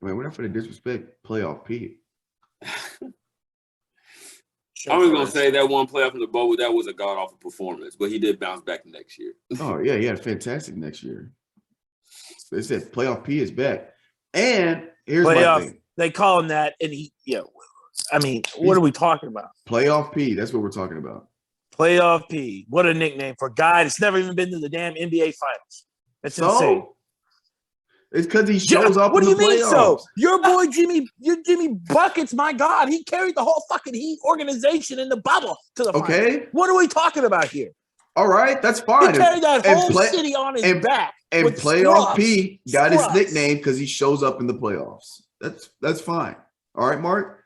Man, we're not for the disrespect playoff P. I was going to say that one playoff in the bubble, that was a god-awful performance, but he did bounce back the next year. Oh, yeah, he had fantastic next year. They said playoff P is back. And here's my thing. They call him that, and what are we talking about? Playoff P, that's what we're talking about. Playoff P. What a nickname for a guy that's never even been to the damn NBA Finals. That's insane. It's because he shows up. What in do you the mean playoffs. so? Your boy Jimmy Buckets, my God, he carried the whole fucking Heat organization in the bubble to the finals. What are we talking about here? All right, that's fine. He carried that whole city on his back. And playoff P got his nickname because he shows up in the playoffs. That's fine. All right, Mark.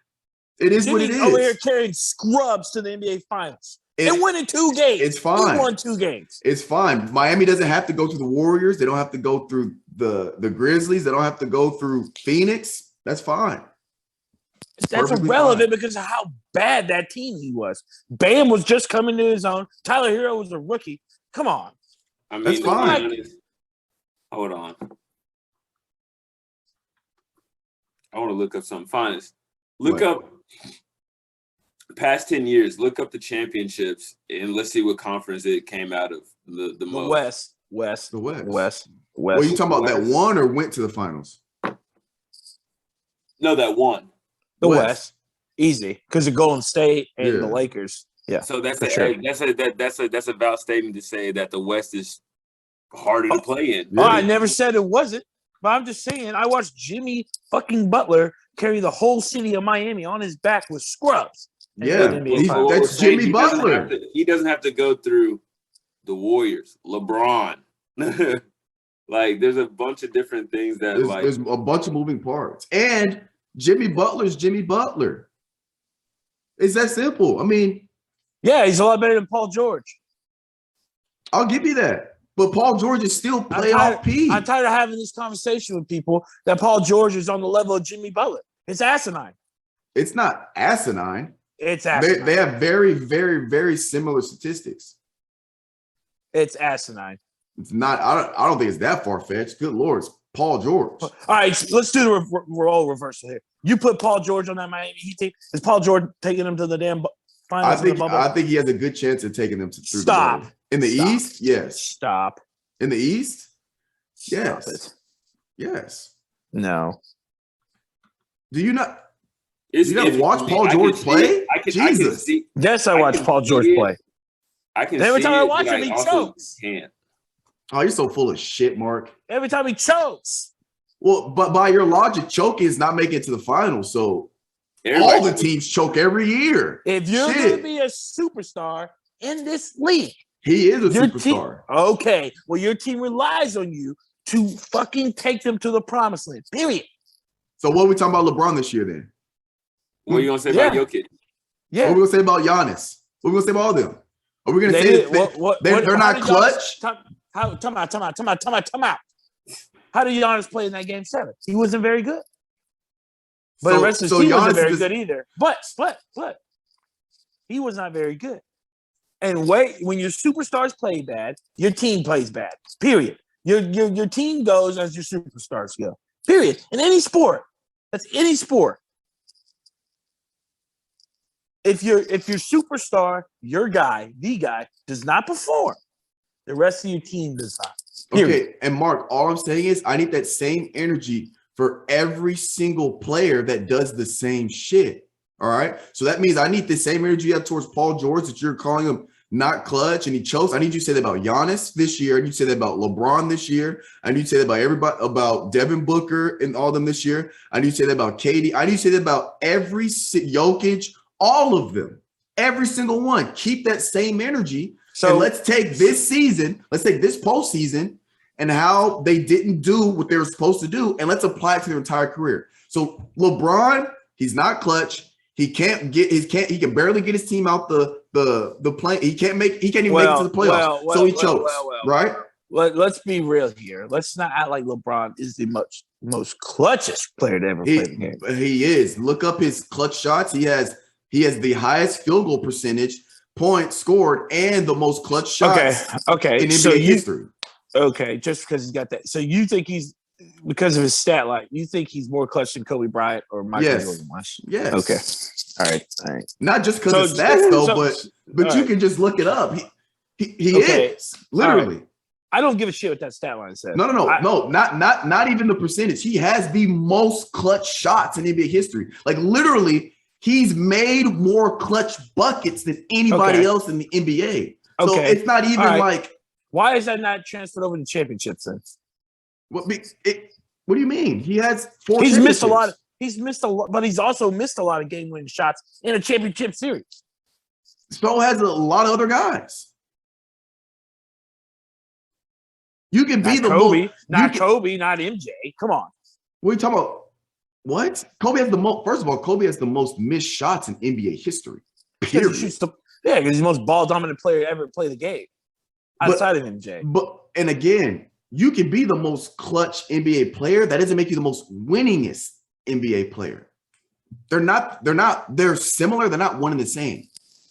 It is what it is. Over here carrying scrubs to the NBA Finals. And winning 2 games. It's fine. He won 2 games. It's fine. Miami doesn't have to go through the Warriors. They don't have to go through the Grizzlies. They don't have to go through Phoenix. That's fine. That's irrelevant because of how bad that team he was. Bam was just coming to his own. Tyler Hero was a rookie. Come on. I mean, that's fine. Hold on. I want to look up something. Finest. Look up past 10 years. Look up the championships and let's see what conference it came out of. The most. West. The West. West. Well, you talking about that won or went to the finals? No, that won. The West. Easy. Because of Golden State and the Lakers. Yeah. So that's a valid statement to say that the West is harder to play in. Oh, I never said it wasn't, but I'm just saying I watched Jimmy fucking Butler carry the whole city of Miami on his back with scrubs. Yeah, Well, that's saying Jimmy Butler. He doesn't have to go through the Warriors, LeBron. Like, there's a bunch of different things that there's a bunch of moving parts, and Jimmy Butler's Jimmy Butler. It's that simple. I mean, yeah, he's a lot better than Paul George. I'll give you that. But Paul George is still playoff P. I'm tired of having this conversation with people that Paul George is on the level of Jimmy Butler. It's asinine. It's not asinine. It's asinine. They have very, very, very similar statistics. It's asinine. It's not. I don't think it's that far fetched. Good Lord, it's Paul George. All right, let's do the role reversal here. You put Paul George on that Miami Heat team. Is Paul George taking them to the damn finals? I think he has a good chance of taking them through. Stop. In the East, yes. Stop. In the East, yes. Stop it. Yes. No. Do you not? Do you not watch Paul George play? Jesus. Yes, I watch Paul George play. I can every time I watch him, he chokes. Oh, you're so full of shit, Mark. Every time he chokes. Well, but by your logic, choking is not making it to the finals. So all the teams choke every year. If you're going to be a superstar in this league, he is a superstar. Okay. Well, your team relies on you to fucking take them to the promised land. Period. So what are we talking about LeBron this year then? What are you going to say about Jokic? Yeah. What are we going to say about Giannis? What are we going to say about all of them? Are we going to say they're not clutch? Time out. How did Giannis play in that game 7? He wasn't very good. But the rest of his team wasn't very good either. But he was not very good. And when your superstars play bad, your team plays bad. Period. Your team goes as your superstars go. Period. In any sport. That's any sport. If your superstar, your guy, the guy, does not perform, the rest of your team does not. Period. Okay, and Mark, all I'm saying is I need that same energy for every single player that does the same shit. All right. So that means I need the same energy you have towards Paul George that you're calling him not clutch and he chokes. I need you to say that about Giannis this year. I need you to say that about LeBron this year. I need you to say that about everybody, about Devin Booker and all of them this year. I need you to say that about KD. I need you to say that about every Jokic, all of them, every single one. Keep that same energy. So let's take this season, let's take this postseason and how they didn't do what they were supposed to do, and let's apply it to their entire career. So LeBron, he's not clutch. He can barely get his team out the play. He can't even make it to the playoffs. So he chokes, right? Let's be real here. Let's not act like LeBron is the most clutchest player to ever play the game. He is. Look up his clutch shots. He has the highest field goal percentage, points scored, and the most clutch shots in NBA history. Okay, just because he's got that. So you think he's, because of his stat line, you think he's more clutch than Kobe Bryant or Michael Jordan was? Yes. Okay. All right. Not just because of stats, though, but you can just look it up. He is literally. Right. I don't give a shit what that stat line says. No, not even the percentage. He has the most clutch shots in NBA history. Like literally, he's made more clutch buckets than anybody else in the NBA. So it's not even like. Why is that not transferred over to championships then? What do you mean? He has 4. He's missed a lot. But he's also missed a lot of game-winning shots in a championship series. So has a lot of other guys. You can be the Kobe, not MJ. Come on. What are you talking about? What? Kobe has the most. First of all, Kobe has the most missed shots in NBA history. Period. Because he's the most ball-dominant player to ever play the game. Outside of MJ. And again, you can be the most clutch NBA player. That doesn't make you the most winningest NBA player. They're similar. They're not one and the same.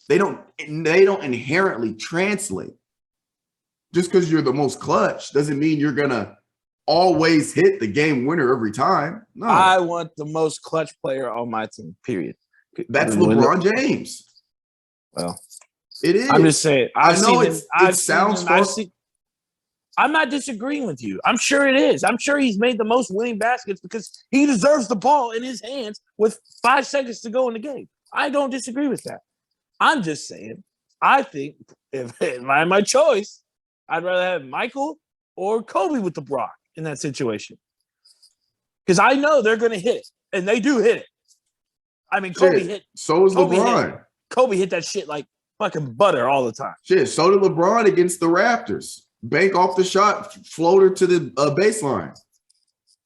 They don't inherently translate. Just because you're the most clutch doesn't mean you're gonna always hit the game winner every time. No. I want the most clutch player on my team, period. That's LeBron James. Well, it is. I'm just saying. I'm not disagreeing with you. I'm sure it is. I'm sure he's made the most winning baskets because he deserves the ball in his hands with 5 seconds to go in the game. I don't disagree with that. I'm just saying, I think if I had my choice, I'd rather have Michael or Kobe with the block in that situation. Because I know they're going to hit it, and they do hit it. I mean, Kobe hit. So is LeBron. Kobe hit that shit like fucking butter all the time. Shit, so did LeBron against the Raptors. Bank off the shot, floater to the baseline.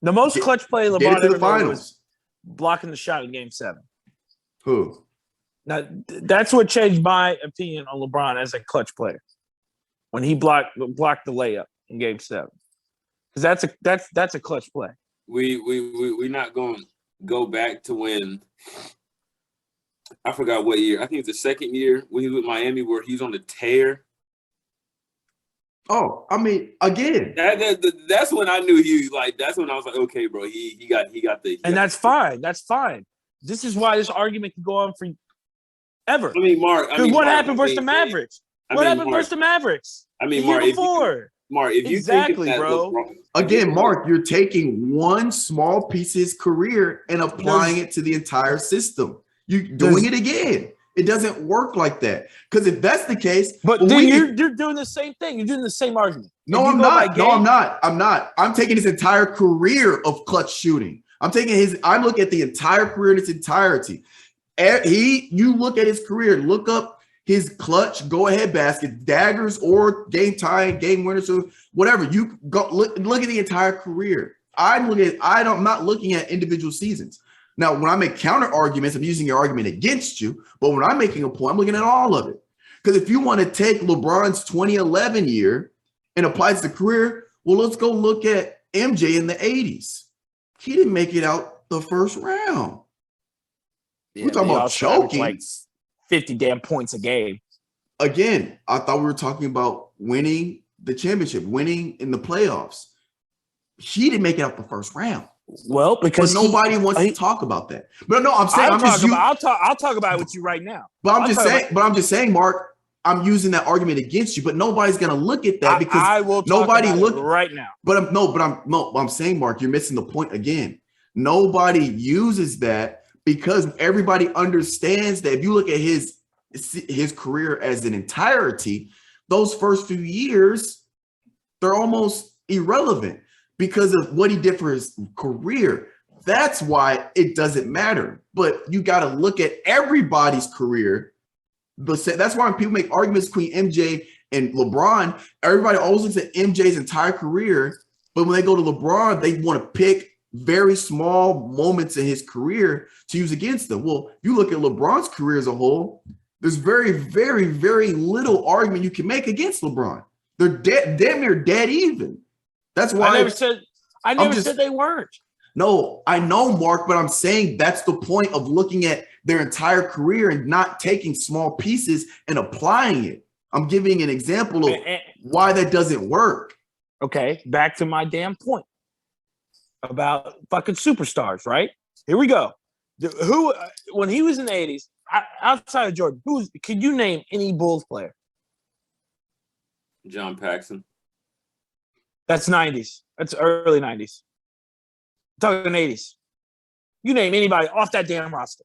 The most clutch play LeBron to the ever made finals. was blocking the shot in Game 7. Who? Now, that's what changed my opinion on LeBron as a clutch player when he blocked the layup in Game 7. Because that's a clutch play. We're not going to go back to when I forgot what year. I think it's the second year when he was with Miami where he's on the tear. Oh, I mean, again, that's when I knew he was like. That's when I was like, okay, bro, he got the. And that's fine. That's fine. This is why this argument can go on for ever. I mean, Mark. What happened versus the Mavericks? What happened versus the Mavericks? I mean, the Mark. year before. Mark, if you exactly, think that bro. Again, Mark, you're taking one small piece of his career and applying it to the entire system. You're doing it again. It doesn't work like that. Because if that's the case, but then you're doing the same thing. You're doing the same argument. No, I'm not. No, I'm not. I'm not. I'm taking his entire career of clutch shooting. I'm looking at the entire career in its entirety. You look at his career, look up his clutch, go ahead basket, daggers, or game tying, game winners, or whatever. You go look at the entire career. I'm not looking at individual seasons. Now, when I make counter arguments, I'm using your argument against you. But when I'm making a point, I'm looking at all of it. Because if you want to take LeBron's 2011 year and apply it to the career, well, let's go look at MJ in the 80s. He didn't make it out the first round. Yeah, we're talking about choking. Like 50 damn points a game. Again, I thought we were talking about winning the championship, winning in the playoffs. He didn't make it out the first round. Well, because nobody wants to talk about that. But no, I'm saying I'll talk about it with you right now. But I'm just saying, Mark, I'm using that argument against you, but nobody's gonna look at that because I will nobody look right now. I'm saying, Mark, you're missing the point again. Nobody uses that because everybody understands that if you look at his career as an entirety, those first few years, they're almost irrelevant because of what he did for his career. That's why it doesn't matter. But you got to look at everybody's career. That's why when people make arguments between MJ and LeBron, everybody always looks at MJ's entire career. But when they go to LeBron, they want to pick very small moments in his career to use against them. Well, if you look at LeBron's career as a whole, there's very, very, very little argument you can make against LeBron. They're damn near dead even. That's why I never said they weren't. No, I know, Mark, but I'm saying that's the point of looking at their entire career and not taking small pieces and applying it. I'm giving an example of why that doesn't work. Okay, back to my damn point about fucking superstars, right? Here we go. Who, when he was in the 80s, outside of Jordan, can you name any Bulls player? John Paxson. That's 90s. That's early 90s. I'm talking 80s. You name anybody off that damn roster.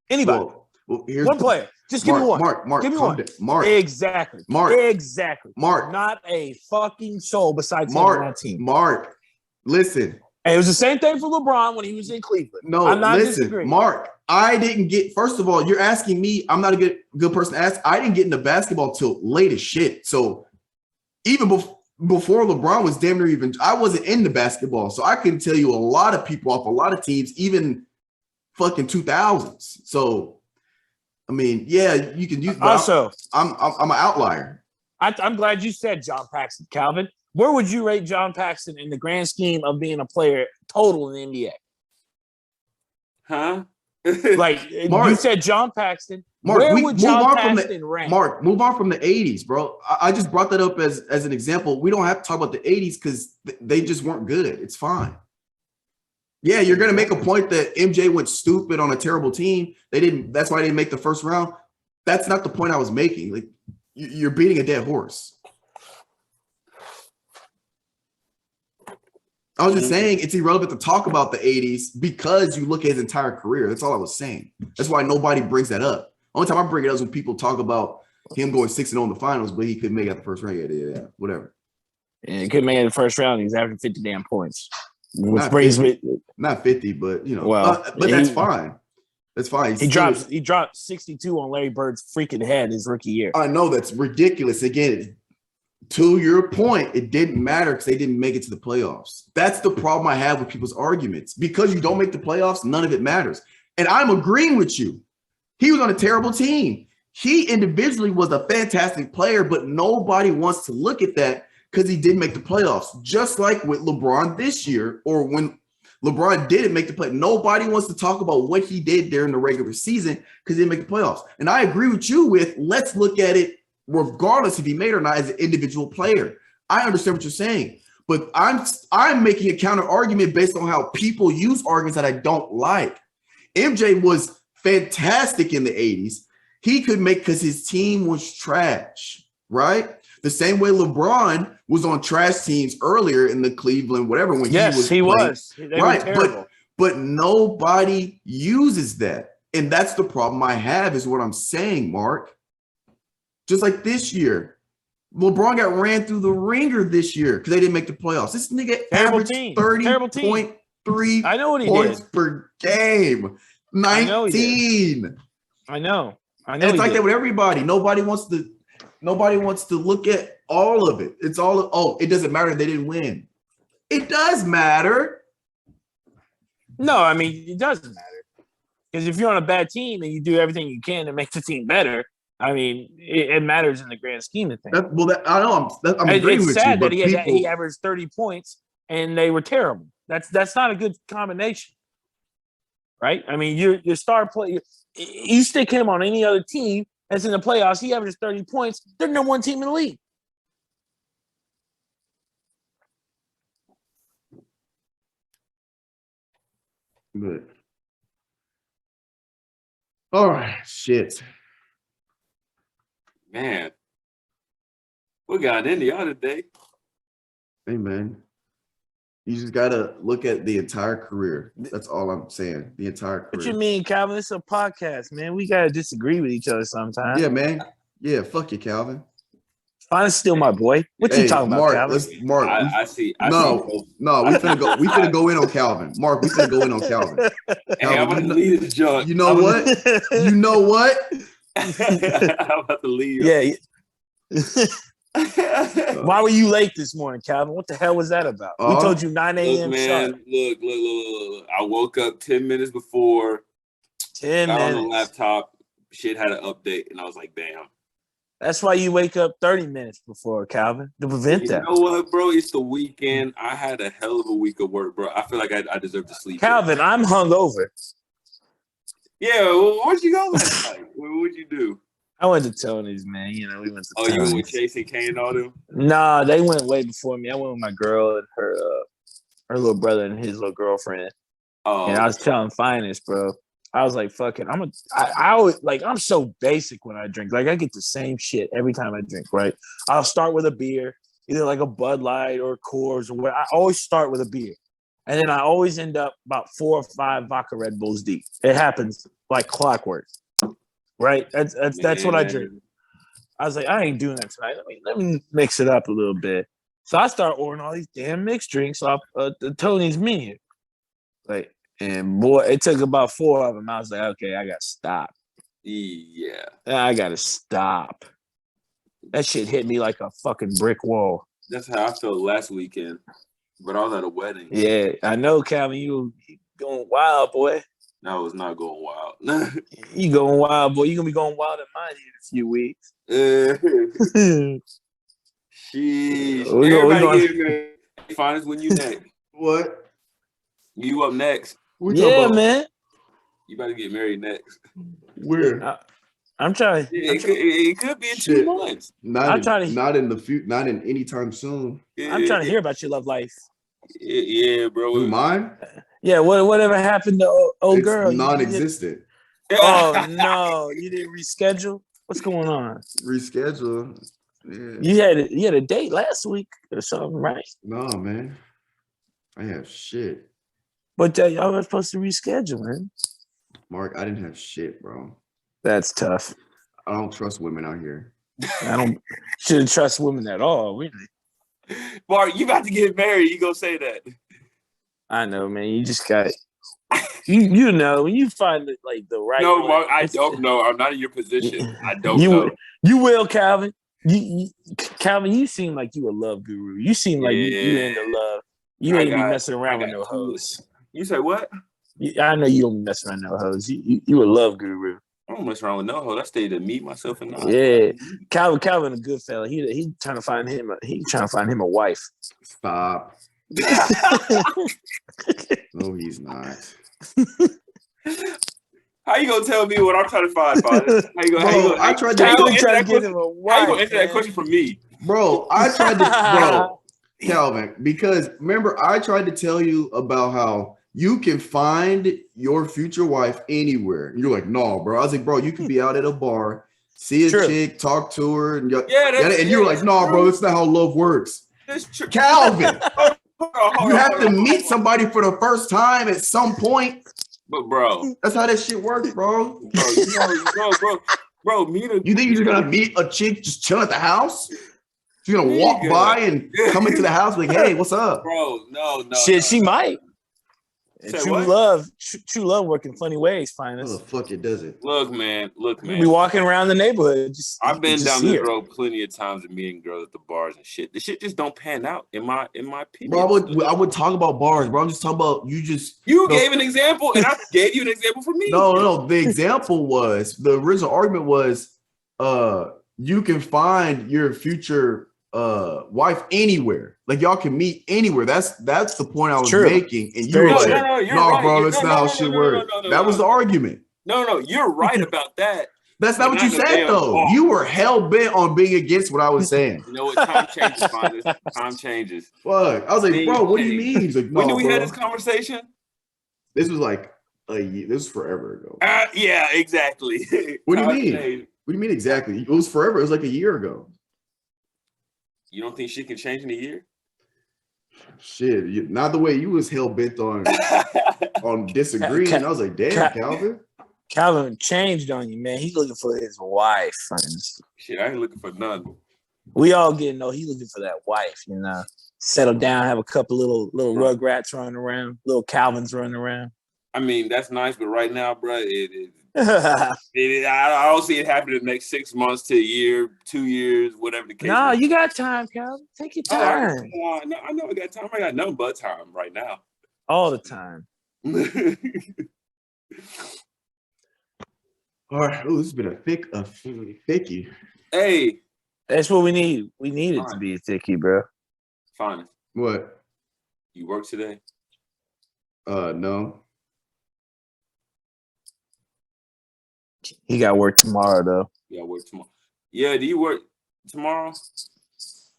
Anybody. Well, one player. Just give me one. Mark, give me one. Mark. Exactly. Mark. Exactly. Mark. Not a fucking soul besides Mark him on that team. Mark, listen. And it was the same thing for LeBron when he was in Cleveland. No, I'm not listen, disagreeing. Mark, I didn't get, first of all, you're asking me, I'm not a good person to ask. I didn't get into basketball till late as shit. So even before LeBron was damn near even, I wasn't into basketball. So I can tell you a lot of people off a lot of teams, even fucking 2000s. So, I mean, yeah, you can use, also, I'm an outlier. I'm glad you said John Paxson, Calvin. Where would you rate John Paxson in the grand scheme of being a player total in the NBA? Huh? Like Mark, you said, John Paxson. Mark, where would John Paxson rank? Mark, move on from the 80s, bro. I just brought that up as an example. We don't have to talk about the 80s because they just weren't good. It's fine. Yeah, you're gonna make a point that MJ went stupid on a terrible team. That's why they didn't make the first round. That's not the point I was making. Like you're beating a dead horse. I was just saying it's irrelevant to talk about the 80s because you look at his entire career. That's all I was saying. That's why nobody brings that up. Only time I bring it up is when people talk about him going 6-0 in the finals, but he couldn't make it out the first round. Yeah, whatever. And he couldn't make it in the first round. He was averaging 50 damn points. Which Not brings 50. me Not 50, but well, but that's fine. That's fine. He dropped 62 on Larry Bird's freaking head his rookie year. I know that's ridiculous. Again, to your point, it didn't matter because they didn't make it to the playoffs. That's the problem I have with people's arguments. Because you don't make the playoffs, none of it matters. And I'm agreeing with you. He was on a terrible team. He individually was a fantastic player, but nobody wants to look at that because he didn't make the playoffs. Just like with LeBron this year, or when LeBron didn't make the play. Nobody wants to talk about what he did during the regular season because he didn't make the playoffs. And I agree with you with let's look at it regardless if he made or not as an individual player. I understand what you're saying, but I'm making a counter argument based on how people use arguments that I don't like. MJ was fantastic in the 80s. He could make because his team was trash, right? The same way LeBron was on trash teams earlier in the Cleveland, whatever, when he was. They right, were terrible. but nobody uses that. And that's the problem I have is what I'm saying, Mark. Just like this year, LeBron got ran through the ringer this year because they didn't make the playoffs. This nigga averaged 30.3 points per game. 19. I know. And it's like that with everybody. Nobody wants to look at all of it. It's all, it doesn't matter if they didn't win. It does matter. No, I mean, it doesn't matter. Because if you're on a bad team and you do everything you can to make the team better, I mean, it matters in the grand scheme of things. I know. I'm agreeing with you. It's sad that he averaged 30 points and they were terrible. That's not a good combination, right? I mean, your star player, you stick him on any other team that's in the playoffs, he averages 30 points. They're the number one team in the league. Good. All right, shit. Man, we got into y'all today. Hey, man. You just got to look at the entire career. That's all I'm saying. The entire career. What you mean, Calvin? It's a podcast, man. We got to disagree with each other sometimes. Yeah, man. Yeah, fuck you, Calvin. Fine, still my boy. What you talking Mark, about, Calvin? Mark, I see. No, we finna go in on Calvin. Mark, we finna go in on Calvin. Hey, I'm about to leave this junk. You know what? You know what? I'm about to leave. Yeah. Why were you late this morning, Calvin? What the hell was that about? We told you 9 a.m. Man, sharp. Look. I woke up 10 minutes before. 10 got minutes. on the laptop. Shit had an update, and I was like, damn. That's why you wake up 30 minutes before, Calvin, to prevent that. You know what, bro? It's the weekend. I had a hell of a week of work, bro. I feel like I deserve to sleep. Calvin, I'm hungover. Yeah, well, where'd you go last night? What'd you do? I went to Tony's, man. You know, we went to Tony's. You went with Chase and Kane and all them? Nah, they went way before me. I went with my girl and her little brother and his little girlfriend. Oh, and I was telling Finis, bro. I was like, fuck it. I always like, I'm so basic when I drink. Like, I get the same shit every time I drink, right? I'll start with a beer, either like a Bud Light or Coors or what. I always start with a beer. And then I always end up about 4 or 5 vodka Red Bulls deep. It happens like clockwork, right? That's what I drink. I was like, I ain't doing that tonight. Let me mix it up a little bit. So I start ordering all these damn mixed drinks off the Tony's menu. Like, and boy, it took about 4 of them. I was like, okay, I got to stop. Yeah. I got to stop. That shit hit me like a fucking brick wall. That's how I felt last weekend. But I was at a wedding. Yeah, I know, Calvin. You going wild, boy. No, I was not going wild. You going wild, boy. You going to be going wild in mine in a few weeks. Sheesh. Everybody here, man. Find us when you next. What? You up next. Yeah, man. You better get married next. Where? I'm trying. It could be in 2 months. Not in any time soon. I'm trying to hear about your love life. Yeah, bro. Who, mine? Yeah, whatever happened to old girl? Non-existent. Oh no, you didn't reschedule? What's going on? Reschedule. Yeah. You had a date last week or something, right? No, man. I have shit. But y'all were supposed to reschedule, man. Mark, I didn't have shit, bro. That's tough. I don't trust women out here. I don't shouldn't trust women at all, really. Mark, you about to get married. You gonna say that? I know, man. You just got you know when you find like the right. No, Mark, I don't know. I'm not in your position. I don't you know. you will, Calvin. Calvin, you seem like you a love guru. You seem like you into love. You ain't be messing around with no hoes. You say what? I know you don't be messing around with no hoes. You a love guru. I don't mess around with no hoe. I stay to meet myself and not. Yeah, Calvin a good fella. He trying to find him. He trying to find him a wife. Stop. No, he's not. How you gonna tell me what I'm trying to find, father? How you gonna answer that question for me? Bro, I tried to Calvin, because remember I tried to tell you about how you can find your future wife anywhere. And you're like, no, bro. I was like, bro, you could be out at a bar, see a chick, talk to her, and you're like, no, bro, that's not how love works. That's true. Calvin, you have to meet somebody for the first time at some point. But bro, that's how that shit works, bro. Bro, you think you're just gonna meet a chick just chilling at the house? She's gonna walk by and come into the house like, hey, what's up? Bro, no. Shit, she might. True love working funny ways, Finis. Oh, the fuck it doesn't. Look, man. You be walking around the neighborhood. I've been down this road plenty of times and meeting girls at the bars and shit. The shit just don't pan out in my opinion. Bro, I would talk about bars, bro. I'm just talking about you gave an example and I gave you an example for me. No. The example was the original argument was you can find your future wife anywhere. Like y'all can meet anywhere. That's the point I was making. And you were like, no, bro, that's not how shit works. That was the argument. No, you're right about that. That's not what you said, though. You were hell bent on being against what I was saying. You know what? Time changes, Finis. Time changes. Fuck. I was like, bro, what do you mean? He's like, no, when did we have this conversation? This was like a year. This was forever ago. Yeah, exactly. What do you mean? What do you mean exactly? It was forever. It was like a year ago. You don't think shit can change in a year? Shit, not the way you was hell bent on disagreeing. I was like, damn, Calvin. Calvin changed on you, man. He's looking for his wife. Shit, I ain't looking for none. We all get he's looking for that wife, you know. Settle down, have a couple little rugrats running around, little Calvins running around. I mean, that's nice, but right now, bro, I don't see it happening in the next 6 months to a year, 2 years, whatever the case. No, you got time, Calvin. Take your time. I know I got time. I got nothing but time right now. All the time. All right. Oh, this has been a thickie. Hey. That's what we need. We need it to be a thickie, bro. Fine. What? You work today? No. He got work tomorrow, though. Yeah, work tomorrow. Yeah, do you work tomorrow?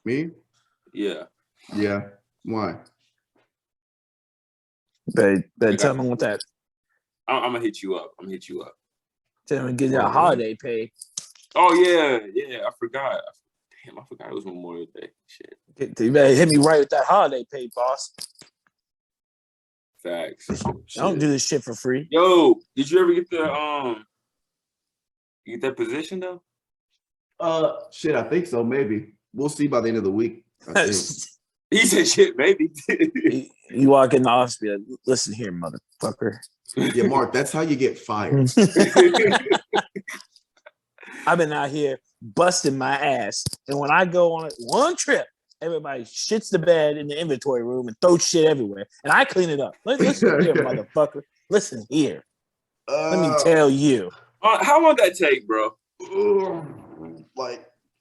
Me? Yeah. Yeah. Why? But tell me what that. I'm gonna hit you up. Tell me to get that holiday pay. Oh yeah. I forgot. Damn, I forgot it was Memorial Day. Shit. You better hit me right with that holiday pay, boss. Facts. I don't do this shit for free. Yo, did you ever get you get that position though? Shit, I think so. Maybe we'll see by the end of the week. I think. He said, "Shit, maybe." You walk in the office, be like, "Listen here, motherfucker." Yeah, Mark, that's how you get fired. I've been out here busting my ass, and when I go on one trip, everybody shits the bed in the inventory room and throws shit everywhere, and I clean it up. Listen here, motherfucker. Listen here. Let me tell you. How long did that take, bro?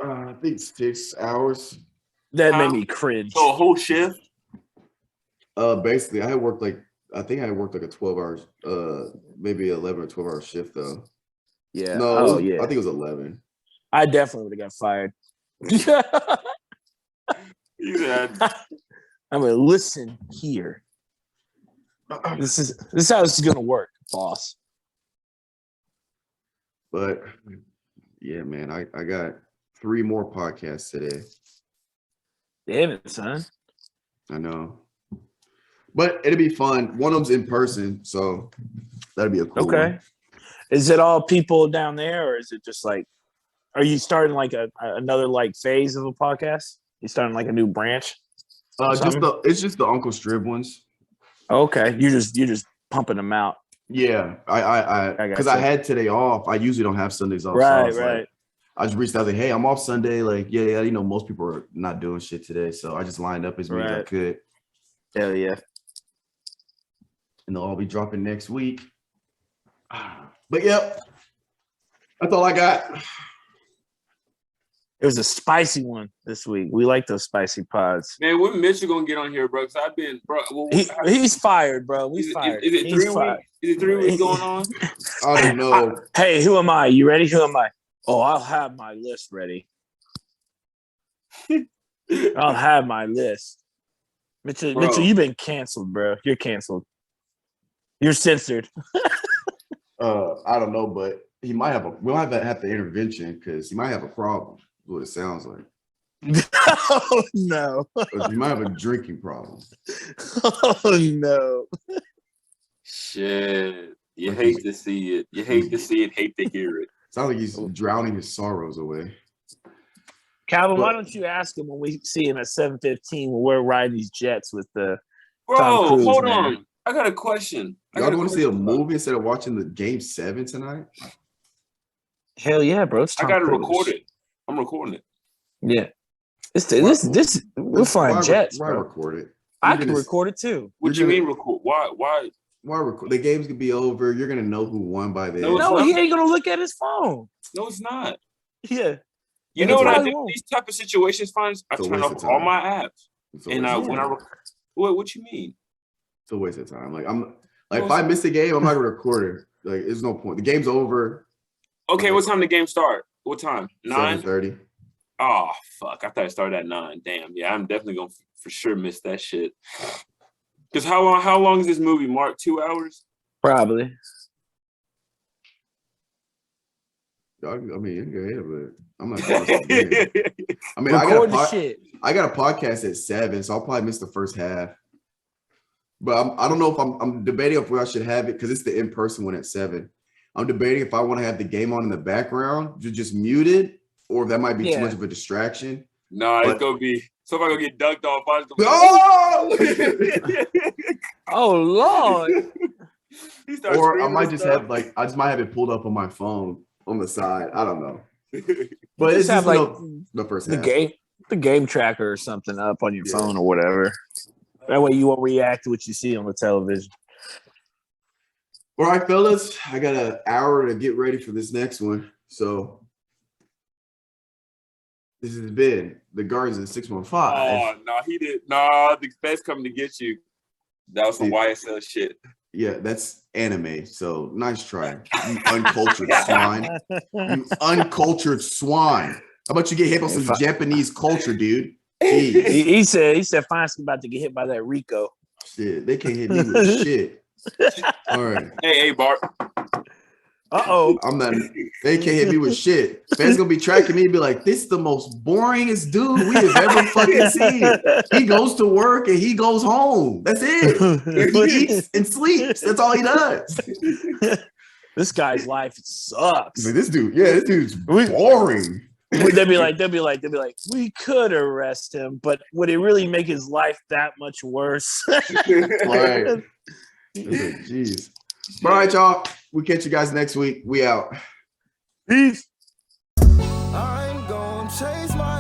I think 6 hours. That made me cringe. So a whole shift? Basically, I worked like a 12 hours, maybe 11 or 12 hour shift though. Yeah. No, I think it was 11. I definitely would have got fired. I mean, listen here. This is how this is gonna work, boss. But yeah, man, I got 3 more podcasts today. Damn it, son. I know. But it'll be fun. One of them's in person, so that'll be a cool one. Is it all people down there, or is it just like, are you starting like another like phase of a podcast? You starting like a new branch? It's just the Uncle Strib ones. Okay, you're just pumping them out. Yeah, I because I had today off. I usually don't have Sundays off. Right, so right. I just reached out like, hey, I'm off Sunday. Like, yeah, you know, most people are not doing shit today, so I just lined up as many as I could. Hell yeah. And they'll all be dropping next week. But yep, that's all I got. It was a spicy one this week. We like those spicy pods. Man, when Mitchell gonna get on here, bro? Because I've been, bro. Well, he's fired, bro. He's fired. Is it 3 weeks? Is it 3 weeks going on? I don't know. Hey, who am I? You ready? Who am I? Oh, I'll have my list ready. I'll have my list. Mitchell, you've been canceled, bro. You're canceled. You're censored. I don't know, but he might have we'll have the intervention because he might have a problem. Is what it sounds like. Oh no. He might have a drinking problem. Oh no. Shit. You hate to see it. You hate to see it, hate to hear it. Sounds like he's drowning his sorrows away. Calvin, why don't you ask him when we see him at 7:15 when we're riding these jets with the Bro, Tom Cruise, hold man. on. I got a question. Y'all want to see a movie instead of watching the Game 7 tonight? Hell yeah, bro. It's Tom I got to Cruise. record it. I'm recording it. Yeah. This we're flying jets, why bro. record it? I can record it too. What you mean record? Why record? The game's gonna be over. You're gonna know who won by then. No, he ain't gonna look at his phone. No, it's not. Yeah. You know what I do? These type of situations, I turn off all my apps. When what you mean? It's a waste of time. If I miss the game, I'm not gonna record it. Like, there's no point. The game's over. Okay, what time the game start? What time? 9? 7:30. Oh fuck! I thought it started at 9. Damn. Yeah, I'm definitely gonna for sure miss that shit. Because how long is this movie, Mark? 2 hours? Probably. I mean, yeah, but I'm not. I mean, I got a podcast at 7, so I'll probably miss the first half. But I don't know if I'm debating if I should have it because it's the in-person one at 7. I'm debating if I want to have the game on in the background, just muted, or if that might be too much of a distraction. No, it's gonna be. So if I go get dunked off, oh Lord! Or I might just have I just might have it pulled up on my phone on the side. I don't know. But it's just the first half. The game tracker or something up on your phone or whatever. That way you won't react to what you see on the television. All right, fellas, I got an hour to get ready for this next one. So this has been the Guardians of 615. Oh, no, he did. No, the best coming to get you. That was some YSL shit. Yeah, that's anime. So nice try, you uncultured swine. You uncultured swine. How about you get hit by some Japanese culture, dude? He said Fine's about to get hit by that Rico. Shit, they can't hit me with shit. All right. Hey, Bart. I'm not. They can't hit me with shit. Fans gonna be tracking me and be like, "This is the most boringest dude we have ever fucking seen." He goes to work and he goes home. That's it. He eats and sleeps. That's all he does. This guy's life sucks. This dude's boring. They'll be like, we could arrest him, but would it really make his life that much worse? Right. Jeez. All right, y'all. We'll catch you guys next week. We out. Peace. I'm gonna chase my